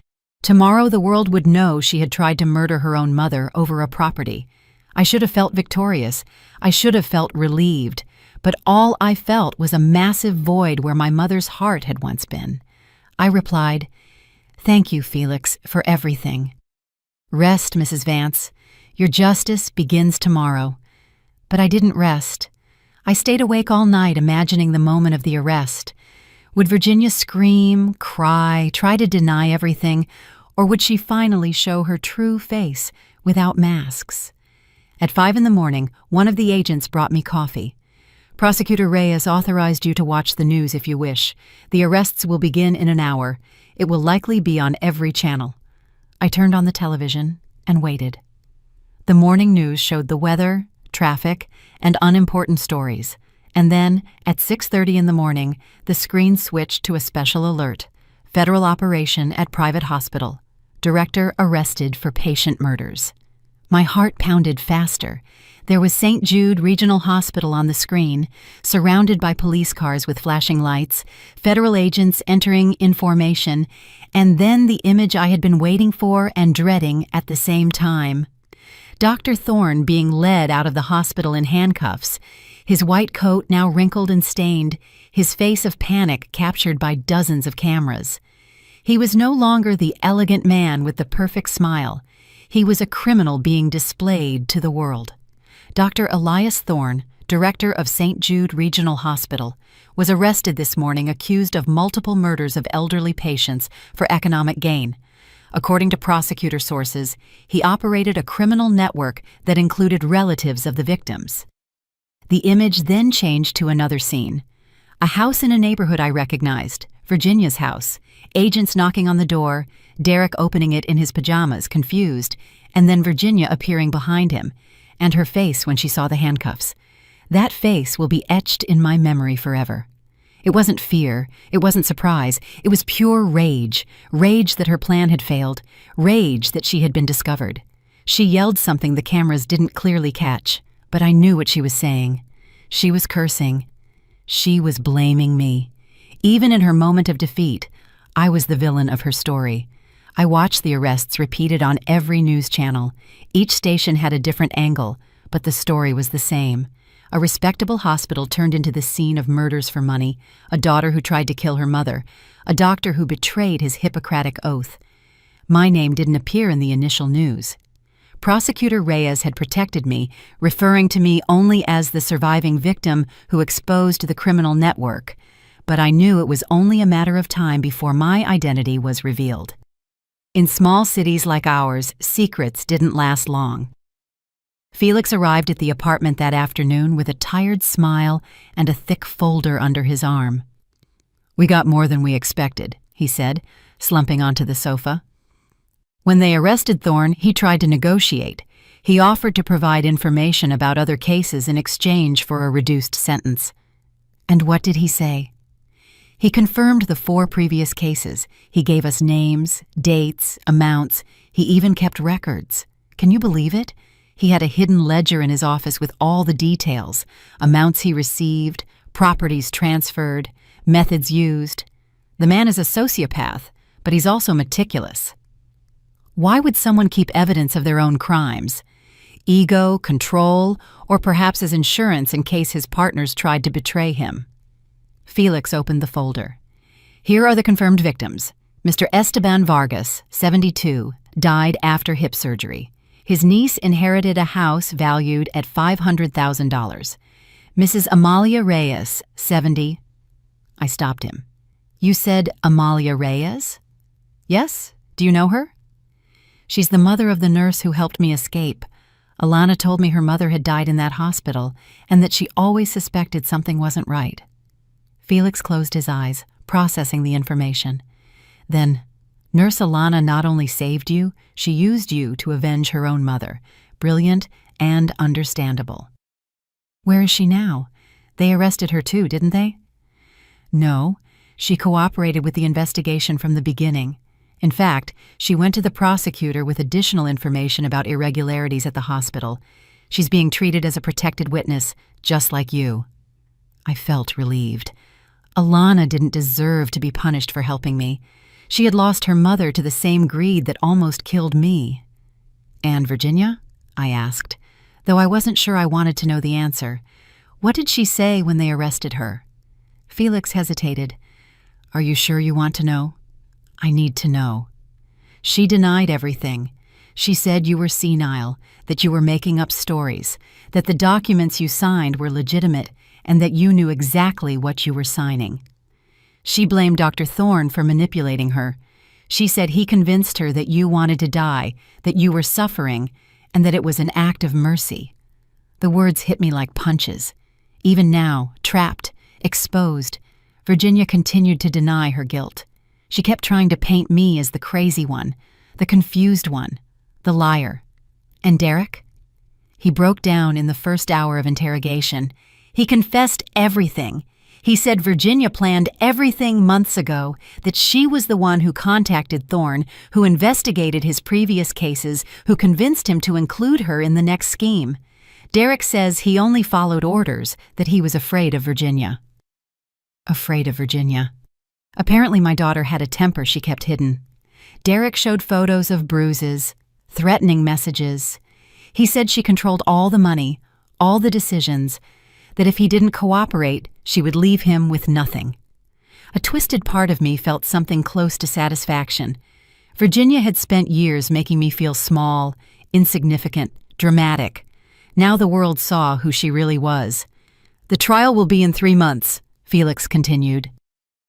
Tomorrow the world would know she had tried to murder her own mother over a property. I should have felt victorious. I should have felt relieved. But all I felt was a massive void where my mother's heart had once been. I replied, "Thank you, Felix, for everything." "Rest, Mrs. Vance. Your justice begins tomorrow." But I didn't rest. I stayed awake all night imagining the moment of the arrest. Would Virginia scream, cry, try to deny everything, or would she finally show her true face without masks? At 5 in the morning, one of the agents brought me coffee. "Prosecutor Reyes authorized you to watch the news if you wish. The arrests will begin in an hour. It will likely be on every channel." I turned on the television and waited. The morning news showed the weather, traffic, and unimportant stories. And then, at 6:30 in the morning, the screen switched to a special alert. Federal operation at private hospital. Director arrested for patient murders. My heart pounded faster. There was St. Jude Regional Hospital on the screen, surrounded by police cars with flashing lights, federal agents entering in formation, and then the image I had been waiting for and dreading at the same time. Dr. Thorne being led out of the hospital in handcuffs, his white coat now wrinkled and stained, his face of panic captured by dozens of cameras. He was no longer the elegant man with the perfect smile. He was a criminal being displayed to the world. Dr. Elias Thorne, director of St. Jude Regional Hospital, was arrested this morning accused of multiple murders of elderly patients for economic gain. According to prosecutor sources, he operated a criminal network that included relatives of the victims. The image then changed to another scene. A house in a neighborhood I recognized, Virginia's house, agents knocking on the door, Derek opening it in his pajamas, confused, and then Virginia appearing behind him, and her face when she saw the handcuffs. That face will be etched in my memory forever. It wasn't fear, it wasn't surprise, it was pure rage. Rage that her plan had failed, rage that she had been discovered. She yelled something the cameras didn't clearly catch, but I knew what she was saying. She was cursing. She was blaming me. Even in her moment of defeat, I was the villain of her story. I watched the arrests repeated on every news channel. Each station had a different angle, but the story was the same. A respectable hospital turned into the scene of murders for money, a daughter who tried to kill her mother, a doctor who betrayed his Hippocratic oath. My name didn't appear in the initial news. Prosecutor Reyes had protected me, referring to me only as the surviving victim who exposed the criminal network, but I knew it was only a matter of time before my identity was revealed. In small cities like ours, secrets didn't last long. Felix arrived at the apartment that afternoon with a tired smile and a thick folder under his arm. "We got more than we expected," he said, slumping onto the sofa. When they arrested Thorne, he tried to negotiate. He offered to provide information about other cases in exchange for a reduced sentence. And what did he say? He confirmed the 4 previous cases. He gave us names, dates, amounts. He even kept records. Can you believe it? He had a hidden ledger in his office with all the details, amounts he received, properties transferred, methods used. The man is a sociopath, but he's also meticulous. Why would someone keep evidence of their own crimes? Ego, control, or perhaps as insurance in case his partners tried to betray him? Felix opened the folder. Here are the confirmed victims. Mr. Esteban Vargas, 72, died after hip surgery. His niece inherited a house valued at $500,000. Mrs. Amalia Reyes, 70. I stopped him. You said Amalia Reyes? Yes. Do you know her? She's the mother of the nurse who helped me escape. Alana told me her mother had died in that hospital and that she always suspected something wasn't right. Felix closed his eyes, processing the information. Then, Nurse Alana not only saved you, she used you to avenge her own mother. Brilliant and understandable. Where is she now? They arrested her too, didn't they? No, she cooperated with the investigation from the beginning. In fact, she went to the prosecutor with additional information about irregularities at the hospital. She's being treated as a protected witness, just like you. I felt relieved. Alana didn't deserve to be punished for helping me. She had lost her mother to the same greed that almost killed me. And Virginia? I asked, though I wasn't sure I wanted to know the answer. What did she say when they arrested her? Felix hesitated. Are you sure you want to know? I need to know. She denied everything. She said you were senile, that you were making up stories, that the documents you signed were legitimate, and that you knew exactly what you were signing. She blamed Dr. Thorne for manipulating her. She said he convinced her that you wanted to die, that you were suffering, and that it was an act of mercy. The words hit me like punches. Even now, trapped, exposed, Virginia continued to deny her guilt. She kept trying to paint me as the crazy one, the confused one, the liar. And Derek? He broke down in the first hour of interrogation. He confessed everything. He said Virginia planned everything months ago, that she was the one who contacted Thorne, who investigated his previous cases, who convinced him to include her in the next scheme. Derek says he only followed orders, that he was afraid of Virginia. Afraid of Virginia. Apparently my daughter had a temper she kept hidden. Derek showed photos of bruises, threatening messages. He said she controlled all the money, all the decisions, that if he didn't cooperate, she would leave him with nothing. A twisted part of me felt something close to satisfaction. Virginia had spent years making me feel small, insignificant, dramatic. Now the world saw who she really was. The trial will be in 3 months, Felix continued.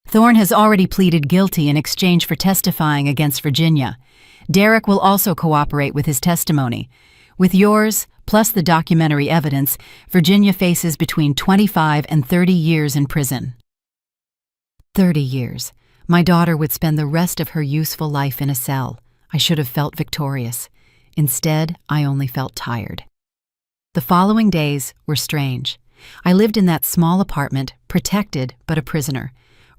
Thorne has already pleaded guilty in exchange for testifying against Virginia. Derek will also cooperate with his testimony. With yours, plus the documentary evidence, Virginia faces between 25 and 30 years in prison. 30 years. My daughter would spend the rest of her useful life in a cell. I should have felt victorious. Instead, I only felt tired. The following days were strange. I lived in that small apartment, protected but a prisoner.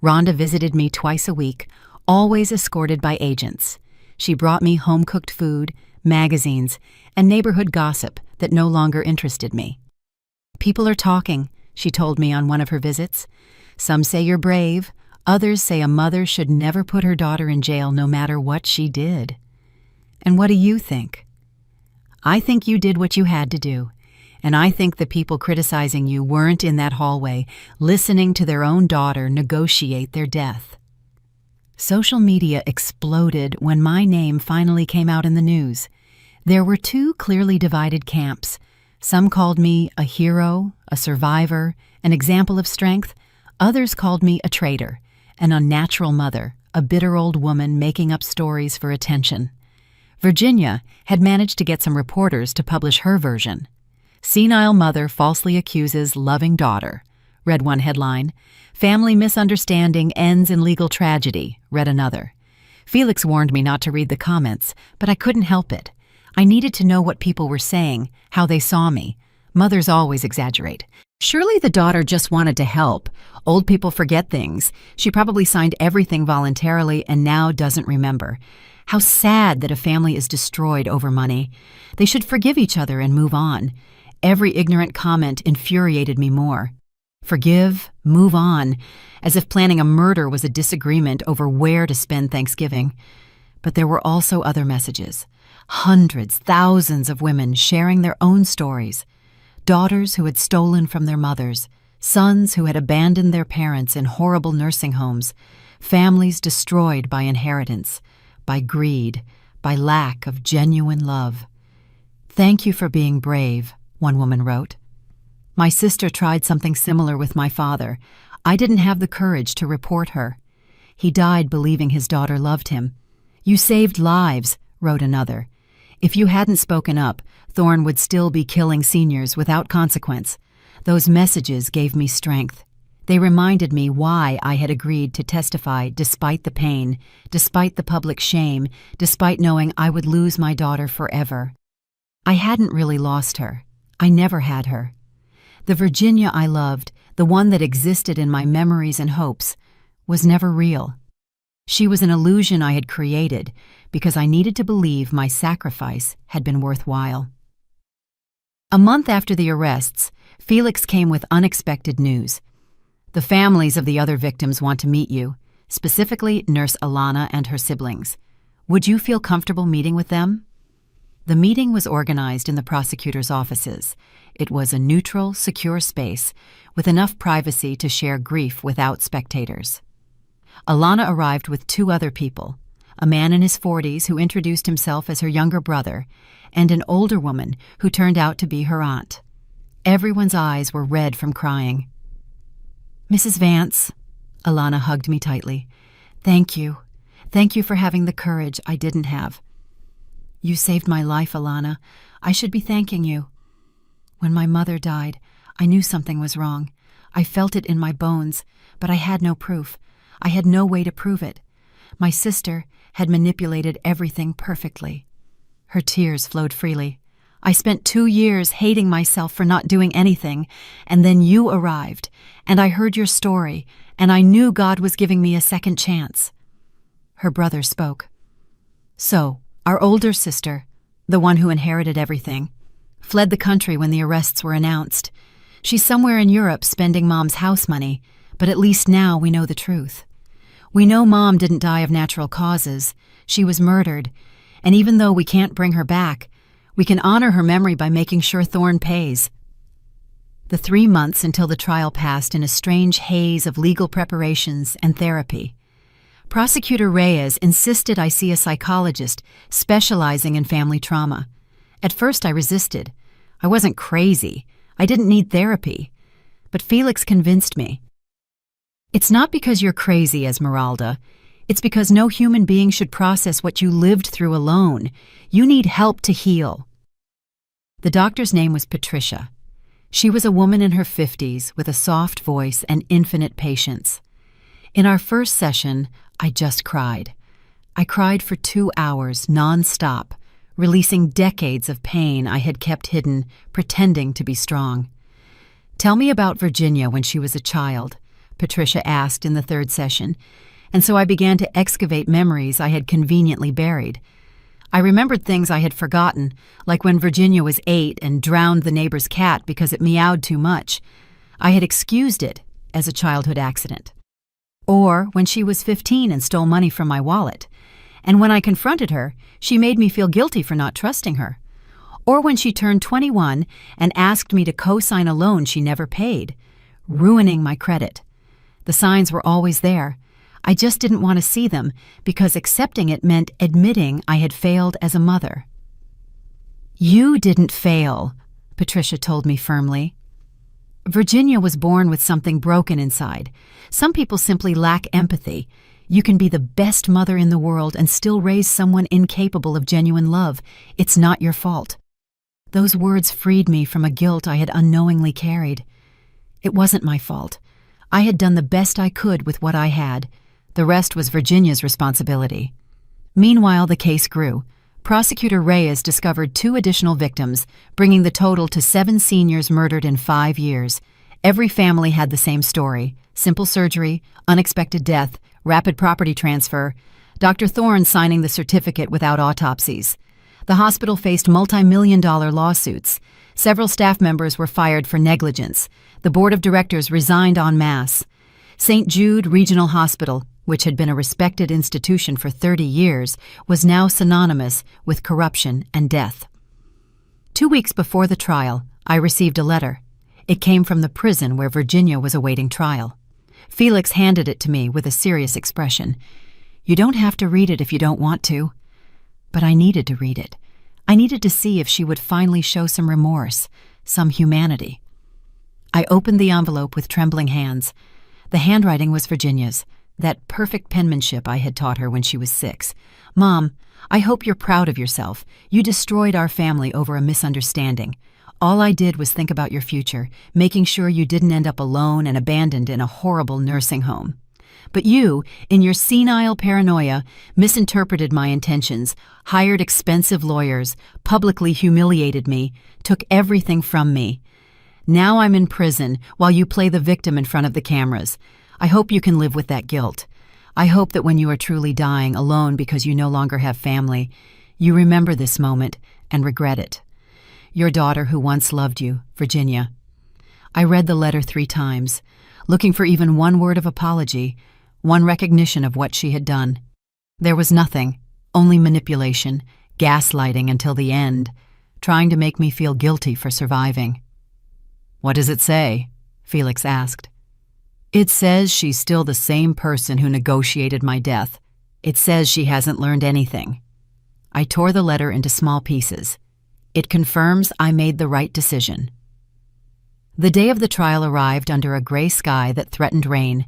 Rhonda visited me twice a week, always escorted by agents. She brought me home-cooked food, magazines, and neighborhood gossip that no longer interested me. People are talking, she told me on one of her visits. Some say you're brave, others say a mother should never put her daughter in jail no matter what she did. And what do you think? I think you did what you had to do, And I think the people criticizing you weren't in that hallway, listening to their own daughter negotiate their death. Social media exploded when my name finally came out in the news. There were two clearly divided camps. Some called me a hero, a survivor, an example of strength. Others called me a traitor, an unnatural mother, a bitter old woman making up stories for attention. Virginia had managed to get some reporters to publish her version. "Senile mother falsely accuses loving daughter," read one headline. "Family misunderstanding ends in legal tragedy," read another. Felix warned me not to read the comments, but I couldn't help it. I needed to know what people were saying, how they saw me. Mothers always exaggerate. Surely the daughter just wanted to help. Old people forget things. She probably signed everything voluntarily and now doesn't remember. How sad that a family is destroyed over money. They should forgive each other and move on. Every ignorant comment infuriated me more. Forgive, move on, as if planning a murder was a disagreement over where to spend Thanksgiving. But there were also other messages. Hundreds, thousands of women sharing their own stories. Daughters who had stolen from their mothers, sons who had abandoned their parents in horrible nursing homes, families destroyed by inheritance, by greed, by lack of genuine love. "Thank you for being brave," one woman wrote. "My sister tried something similar with my father. I didn't have the courage to report her. He died believing his daughter loved him. You saved lives," wrote another. "If you hadn't spoken up, Thorne would still be killing seniors without consequence." Those messages gave me strength. They reminded me why I had agreed to testify despite the pain, despite the public shame, despite knowing I would lose my daughter forever. I hadn't really lost her. I never had her. The Virginia I loved, the one that existed in my memories and hopes, was never real. She was an illusion I had created because I needed to believe my sacrifice had been worthwhile. A month after the arrests, Felix came with unexpected news. "The families of the other victims want to meet you, specifically Nurse Alana and her siblings. Would you feel comfortable meeting with them?" The meeting was organized in the prosecutor's offices. It was a neutral, secure space with enough privacy to share grief without spectators. Alana arrived with two other people, a man in his 40s who introduced himself as her younger brother, and an older woman who turned out to be her aunt. Everyone's eyes were red from crying. "Mrs. Vance," Alana hugged me tightly. "Thank you. Thank you for having the courage I didn't have. You saved my life, Alana. I should be thanking you. When my mother died, I knew something was wrong. I felt it in my bones, but I had no proof. I had no way to prove it. My sister had manipulated everything perfectly." Her tears flowed freely. "I spent 2 years hating myself for not doing anything, and then you arrived, and I heard your story, and I knew God was giving me a second chance." Her brother spoke. "So, our older sister, the one who inherited everything, fled the country when the arrests were announced. She's somewhere in Europe spending Mom's house money, but at least now we know the truth. We know Mom didn't die of natural causes. She was murdered, and even though we can't bring her back, we can honor her memory by making sure Thorne pays." The 3 months until the trial passed in a strange haze of legal preparations and therapy. Prosecutor Reyes insisted I see a psychologist specializing in family trauma. At first I resisted. I wasn't crazy. I didn't need therapy. But Felix convinced me. "It's not because you're crazy, Esmeralda. It's because no human being should process what you lived through alone. You need help to heal." The doctor's name was Patricia. She was a woman in her 50s with a soft voice and infinite patience. In our first session, I just cried. I cried for 2 hours non-stop, releasing decades of pain I had kept hidden, pretending to be strong. "Tell me about Virginia when she was a child," Patricia asked in the 3rd session, and so I began to excavate memories I had conveniently buried. I remembered things I had forgotten, like when Virginia was 8 and drowned the neighbor's cat because it meowed too much. I had excused it as a childhood accident. Or when she was 15 and stole money from my wallet. And when I confronted her, she made me feel guilty for not trusting her. or when she turned 21 and asked me to co-sign a loan she never paid, ruining my credit. The signs were always there. I just didn't want to see them because accepting it meant admitting I had failed as a mother. "You didn't fail," Patricia told me firmly. "Virginia was born with something broken inside. Some people simply lack empathy. You can be the best mother in the world and still raise someone incapable of genuine love. It's not your fault." Those words freed me from a guilt I had unknowingly carried. It wasn't my fault. I had done the best I could with what I had. The rest was Virginia's responsibility. Meanwhile, the case grew. Prosecutor Reyes discovered 2 additional victims, bringing the total to 7 seniors murdered in 5 years. Every family had the same story: simple surgery, unexpected death, rapid property transfer, Dr. Thorne signing the certificate without autopsies. The hospital faced multi-million-dollar lawsuits. Several staff members were fired for negligence. The board of directors resigned en masse. St. Jude Regional Hospital, which had been a respected institution for 30 years, was now synonymous with corruption and death. 2 weeks before the trial, I received a letter. It came from the prison where Virginia was awaiting trial. Felix handed it to me with a serious expression. "You don't have to read it if you don't want to." But I needed to read it. I needed to see if she would finally show some remorse, some humanity. I opened the envelope with trembling hands. The handwriting was Virginia's, that perfect penmanship I had taught her when she was 6. "Mom, I hope you're proud of yourself. You destroyed our family over a misunderstanding. All I did was think about your future, making sure you didn't end up alone and abandoned in a horrible nursing home. But you, in your senile paranoia, misinterpreted my intentions, hired expensive lawyers, publicly humiliated me, took everything from me. Now I'm in prison while you play the victim in front of the cameras. I hope you can live with that guilt. I hope that when you are truly dying alone because you no longer have family, you remember this moment and regret it. Your daughter who once loved you, Virginia." I read the letter 3 times, looking for even one word of apology, one recognition of what she had done. There was nothing, only manipulation, gaslighting until the end, trying to make me feel guilty for surviving. "What does it say?" Felix asked. "It says she's still the same person who negotiated my death. It says she hasn't learned anything." I tore the letter into small pieces. It confirms I made the right decision. The day of the trial arrived under a gray sky that threatened rain.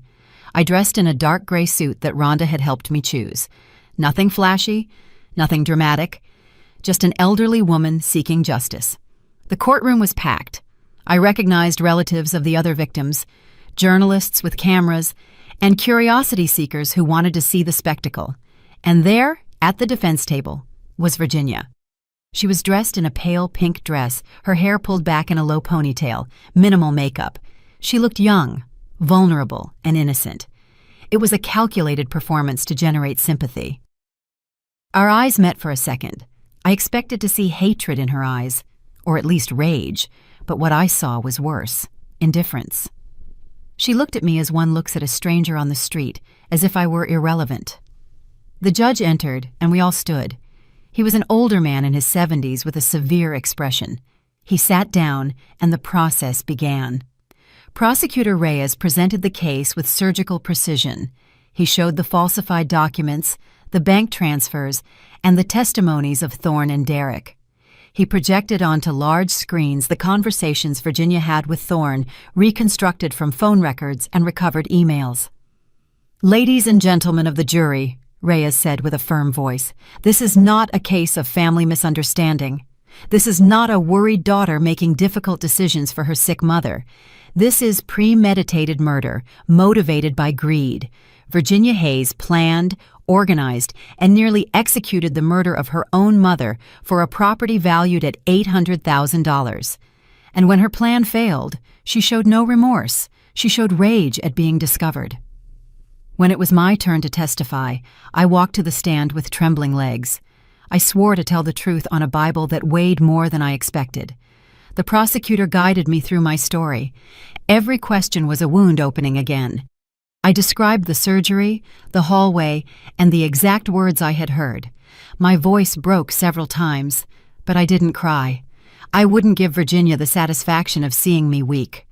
I dressed in a dark gray suit that Rhonda had helped me choose. Nothing flashy, nothing dramatic, just an elderly woman seeking justice. The courtroom was packed. I recognized relatives of the other victims, journalists with cameras, and curiosity seekers who wanted to see the spectacle. And there, at the defense table, was Virginia. She was dressed in a pale pink dress, her hair pulled back in a low ponytail, minimal makeup. She looked young, vulnerable, and innocent. It was a calculated performance to generate sympathy. Our eyes met for a second. I expected to see hatred in her eyes, or at least rage, but what I saw was worse: indifference. She looked at me as one looks at a stranger on the street, as if I were irrelevant. The judge entered, and we all stood. He was an older man in his 70s with a severe expression. He sat down, and the process began. Prosecutor Reyes presented the case with surgical precision. He showed the falsified documents, the bank transfers, and the testimonies of Thorne and Derrick. He projected onto large screens the conversations Virginia had with Thorne, reconstructed from phone records and recovered emails. "Ladies and gentlemen of the jury," Reyes said with a firm voice, "this is not a case of family misunderstanding. This is not a worried daughter making difficult decisions for her sick mother. This is premeditated murder, motivated by greed. Virginia Hayes planned, organized, and nearly executed the murder of her own mother for a property valued at $800,000. And when her plan failed, she showed no remorse. She showed rage at being discovered." When it was my turn to testify, I walked to the stand with trembling legs. I swore to tell the truth on a Bible that weighed more than I expected. The prosecutor guided me through my story. Every question was a wound opening again. I described the surgery, the hallway, and the exact words I had heard. My voice broke several times. But I didn't cry. I wouldn't give Virginia the satisfaction of seeing me weak.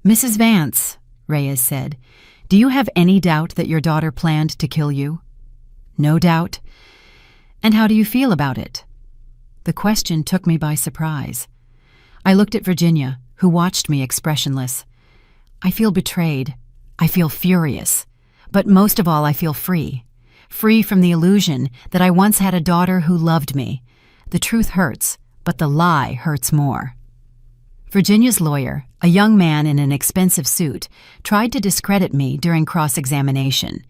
"Mrs. Vance," Reyes said, "do you have any doubt that your daughter planned to kill you?" "No doubt." "And how do you feel about it?" The question took me by surprise. I looked at Virginia, who watched me expressionless. "I feel betrayed. I feel furious. But most of all, I feel free. Free from the illusion that I once had a daughter who loved me. The truth hurts, but the lie hurts more." Virginia's lawyer, a young man in an expensive suit, tried to discredit me during cross-examination.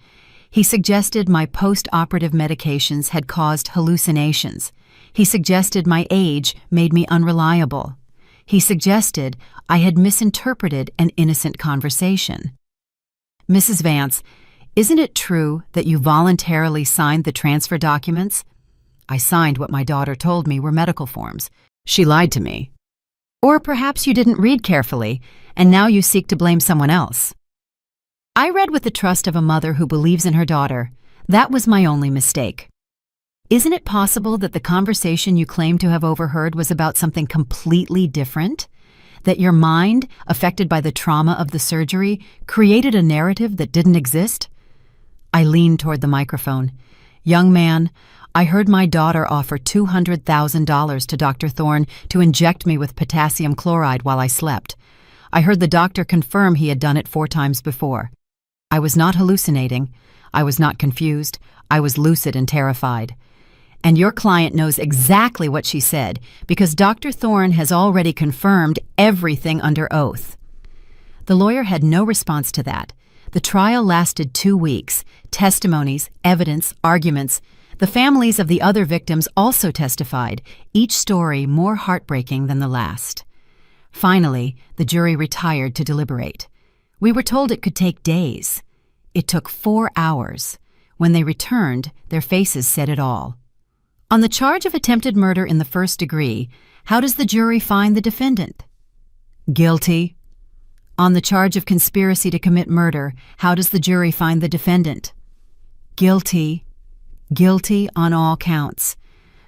He suggested my post-operative medications had caused hallucinations. He suggested my age made me unreliable. He suggested I had misinterpreted an innocent conversation. "Mrs. Vance, isn't it true that you voluntarily signed the transfer documents?" "I signed what my daughter told me were medical forms. She lied to me." "Or perhaps you didn't read carefully, and now you seek to blame someone else." "I read with the trust of a mother who believes in her daughter. That was my only mistake." "Isn't it possible that the conversation you claim to have overheard was about something completely different? That your mind, affected by the trauma of the surgery, created a narrative that didn't exist?" I leaned toward the microphone. "Young man, I heard my daughter offer $200,000 to Dr. Thorne to inject me with potassium chloride while I slept. I heard the doctor confirm he had done it 4 times before. I was not hallucinating. I was not confused. I was lucid and terrified. And your client knows exactly what she said because Dr. Thorne has already confirmed everything under oath." The lawyer had no response to that. The trial lasted 2 weeks. Testimonies, evidence, arguments. The families of the other victims also testified, each story more heartbreaking than the last. Finally, the jury retired to deliberate. We were told it could take days. It took 4 hours. When they returned, their faces said it all. On the charge of attempted murder in the first degree, how does the jury find the defendant? Guilty. On the charge of conspiracy to commit murder, how does the jury find the defendant? Guilty. Guilty on all counts.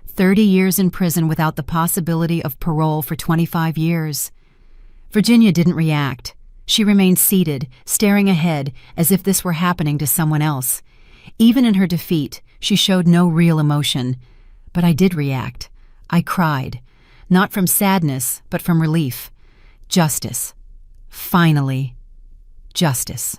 30 years in prison without the possibility of parole for 25 years. Virginia didn't react. She remained seated, staring ahead as if this were happening to someone else. Even in her defeat, she showed no real emotion. But I did react. I cried. Not from sadness, but from relief. Justice. Finally. Justice.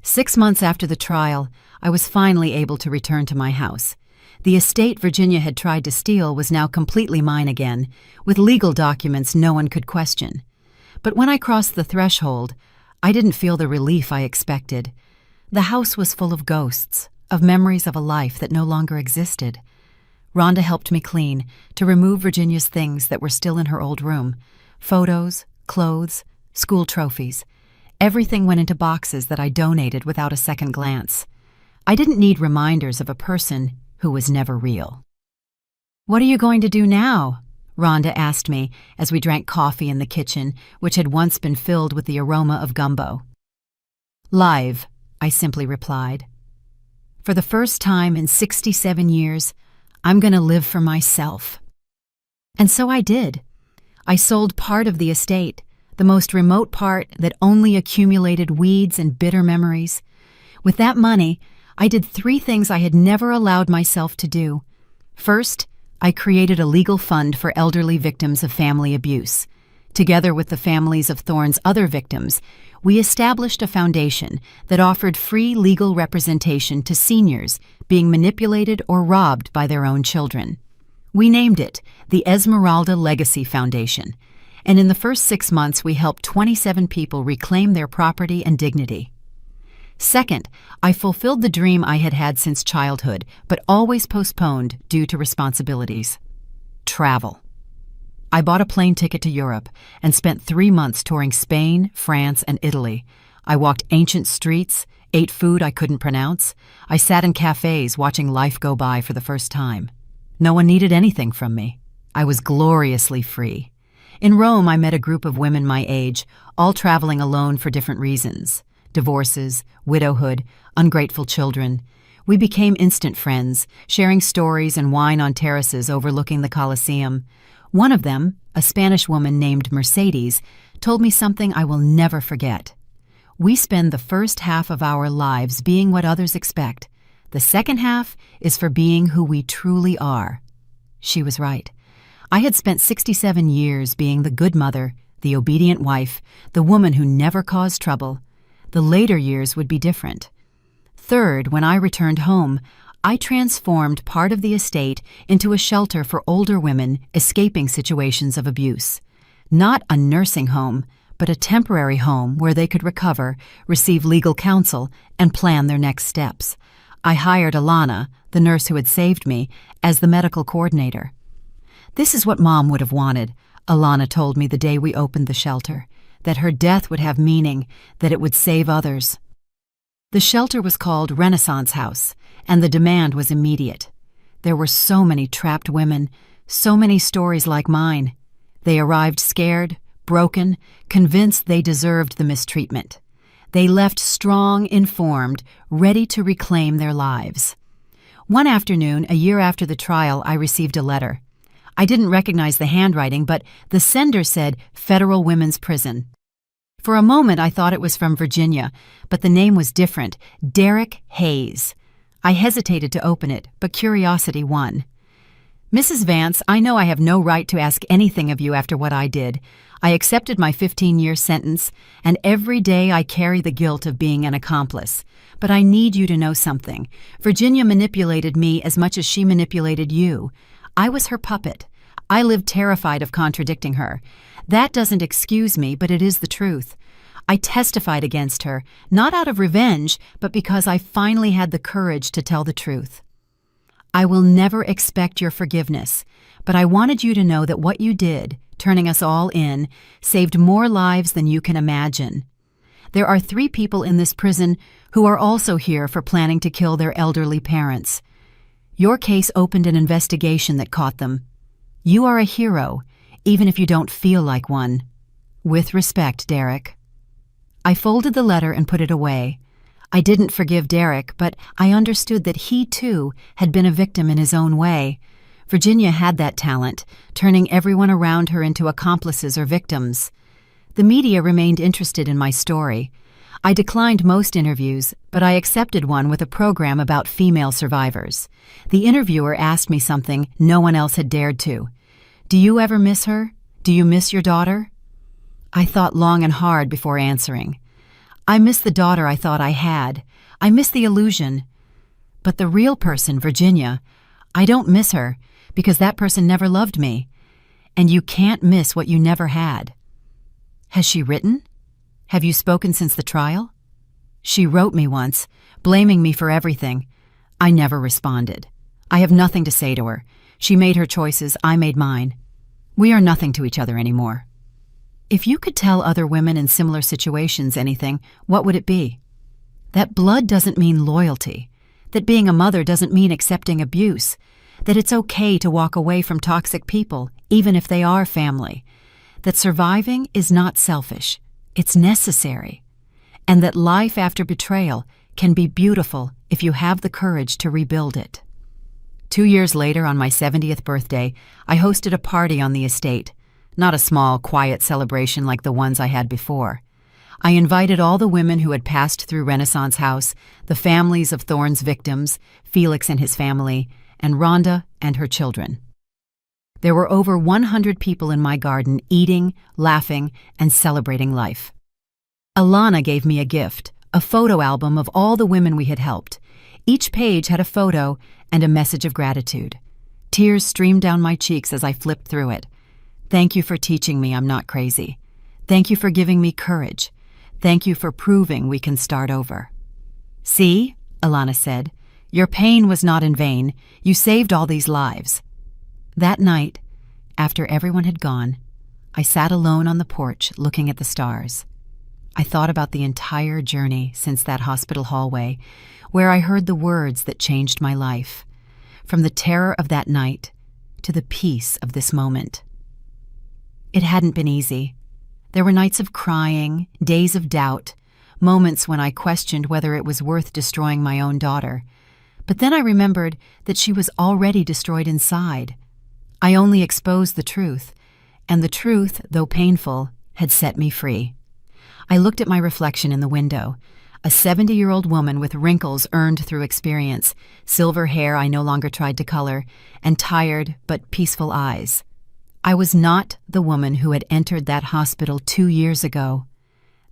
6 months after the trial, I was finally able to return to my house. The estate Virginia had tried to steal was now completely mine again, with legal documents no one could question. But when I crossed the threshold, I didn't feel the relief I expected. The house was full of ghosts, of memories of a life that no longer existed. Rhonda helped me clean, to remove Virginia's things that were still in her old room. Photos, clothes, school trophies. Everything went into boxes that I donated without a second glance. I didn't need reminders of a person who was never real. "What are you going to do now?" Rhonda asked me as we drank coffee in the kitchen, which had once been filled with the aroma of gumbo. "Live," I simply replied. "For the first time in 67 years, I'm going to live for myself." And so I did. I sold part of the estate, the most remote part that only accumulated weeds and bitter memories. With that money, I did 3 things I had never allowed myself to do. First, I created a legal fund for elderly victims of family abuse. Together with the families of Thorne's other victims, we established a foundation that offered free legal representation to seniors being manipulated or robbed by their own children. We named it the Esmeralda Legacy Foundation, and in the first 6 months we helped 27 people reclaim their property and dignity. Second, I fulfilled the dream I had had since childhood, but always postponed due to responsibilities. Travel. I bought a plane ticket to Europe and spent 3 months touring Spain, France, and Italy. I walked ancient streets, ate food I couldn't pronounce. I sat in cafes watching life go by for the first time. No one needed anything from me. I was gloriously free. In Rome, I met a group of women my age, all traveling alone for different reasons. Divorces, widowhood, ungrateful children. We became instant friends, sharing stories and wine on terraces overlooking the Colosseum. One of them, a Spanish woman named Mercedes, told me something I will never forget. We spend the first half of our lives being what others expect. The second half is for being who we truly are. She was right. I had spent 67 years being the good mother, the obedient wife, the woman who never caused trouble. The later years would be different. Third, when I returned home, I transformed part of the estate into a shelter for older women escaping situations of abuse. Not a nursing home, but a temporary home where they could recover, receive legal counsel, and plan their next steps. I hired Alana, the nurse who had saved me, as the medical coordinator. "This is what Mom would have wanted," Alana told me the day we opened the shelter, that her death would have meaning, that it would save others. The shelter was called Renaissance House, and the demand was immediate. There were so many trapped women, so many stories like mine. They arrived scared, broken, convinced they deserved the mistreatment. They left strong, informed, ready to reclaim their lives. One afternoon, a year after the trial, I received a letter. I didn't recognize the handwriting, but the sender said Federal Women's Prison. For a moment, I thought it was from Virginia, but the name was different, Derek Hayes. I hesitated to open it, but curiosity won. "Mrs. Vance, I know I have no right to ask anything of you after what I did. I accepted my 15-year sentence, and every day I carry the guilt of being an accomplice. But I need you to know something. Virginia manipulated me as much as she manipulated you. I was her puppet. I lived terrified of contradicting her. That doesn't excuse me, but it is the truth. I testified against her, not out of revenge, but because I finally had the courage to tell the truth. I will never expect your forgiveness, but I wanted you to know that what you did, turning us all in, saved more lives than you can imagine. There are 3 people in this prison who are also here for planning to kill their elderly parents. Your case opened an investigation that caught them. You are a hero, even if you don't feel like one. With respect, Derek." I folded the letter and put it away. I didn't forgive Derek, but I understood that he, too, had been a victim in his own way. Virginia had that talent, turning everyone around her into accomplices or victims. The media remained interested in my story. I declined most interviews, but I accepted one with a program about female survivors. The interviewer asked me something no one else had dared to. "Do you ever miss her? Do you miss your daughter?" I thought long and hard before answering. I miss the daughter I thought I had. I miss the illusion. But the real person, Virginia, I don't miss her because that person never loved me. And you can't miss what you never had. Has she written? Have you spoken since the trial? She wrote me once, blaming me for everything. I never responded. I have nothing to say to her. She made her choices, I made mine. We are nothing to each other anymore. If you could tell other women in similar situations anything, what would it be? That blood doesn't mean loyalty. That being a mother doesn't mean accepting abuse. That it's okay to walk away from toxic people, even if they are family. That surviving is not selfish. It's necessary. And that life after betrayal can be beautiful if you have the courage to rebuild it. 2 years later, on my 70th birthday, I hosted a party on the estate. Not a small, quiet celebration like the ones I had before. I invited all the women who had passed through Renaissance House, the families of Thorne's victims, Felix and his family, and Rhonda and her children. There were over 100 people in my garden eating, laughing, and celebrating life. Alana gave me a gift, a photo album of all the women we had helped. Each page had a photo and a message of gratitude. Tears streamed down my cheeks as I flipped through it. Thank you for teaching me I'm not crazy. Thank you for giving me courage. Thank you for proving we can start over. See, Alana said, your pain was not in vain. You saved all these lives. That night, after everyone had gone, I sat alone on the porch looking at the stars. I thought about the entire journey since that hospital hallway, where I heard the words that changed my life, from the terror of that night to the peace of this moment. It hadn't been easy. There were nights of crying, days of doubt, moments when I questioned whether it was worth destroying my own daughter. But then I remembered that she was already destroyed inside. I only exposed the truth, and the truth, though painful, had set me free. I looked at my reflection in the window, a 70-year-old woman with wrinkles earned through experience, silver hair I no longer tried to color, and tired but peaceful eyes. I was not the woman who had entered that hospital 2 years ago.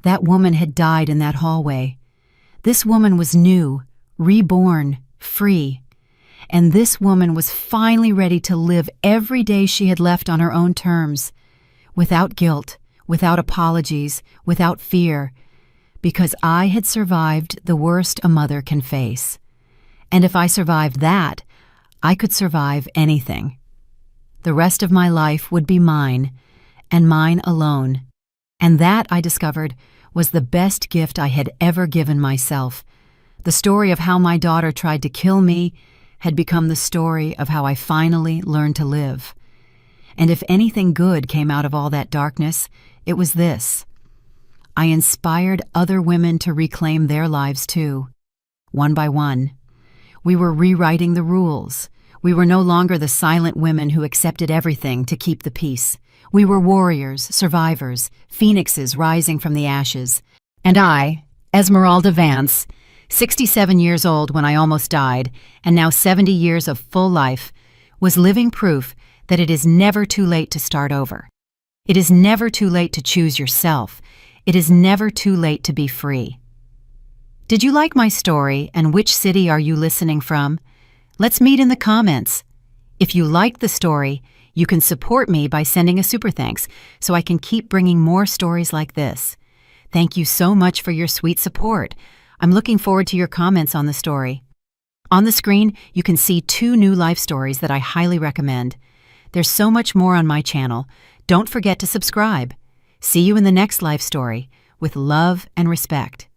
That woman had died in that hallway. This woman was new, reborn, free. And this woman was finally ready to live every day she had left on her own terms, without guilt, without apologies, without fear, because I had survived the worst a mother can face. And if I survived that, I could survive anything. The rest of my life would be mine, and mine alone. And that, I discovered, was the best gift I had ever given myself. The story of how my daughter tried to kill me had become the story of how I finally learned to live. And if anything good came out of all that darkness, it was this. I inspired other women to reclaim their lives too, one by one. We were rewriting the rules. We were no longer the silent women who accepted everything to keep the peace. We were warriors, survivors, phoenixes rising from the ashes. And I, Esmeralda Vance, 67 years old when I almost died, and now 70 years of full life, was living proof that it is never too late to start over. It is never too late to choose yourself. It is never too late to be free. Did you like my story, and which city are you listening from? Let's meet in the comments. If you liked the story, you can support me by sending a super thanks so I can keep bringing more stories like this. Thank you so much for your sweet support. I'm looking forward to your comments on the story. On the screen, you can see 2 new life stories that I highly recommend. There's so much more on my channel. Don't forget to subscribe. See you in the next life story, with love and respect.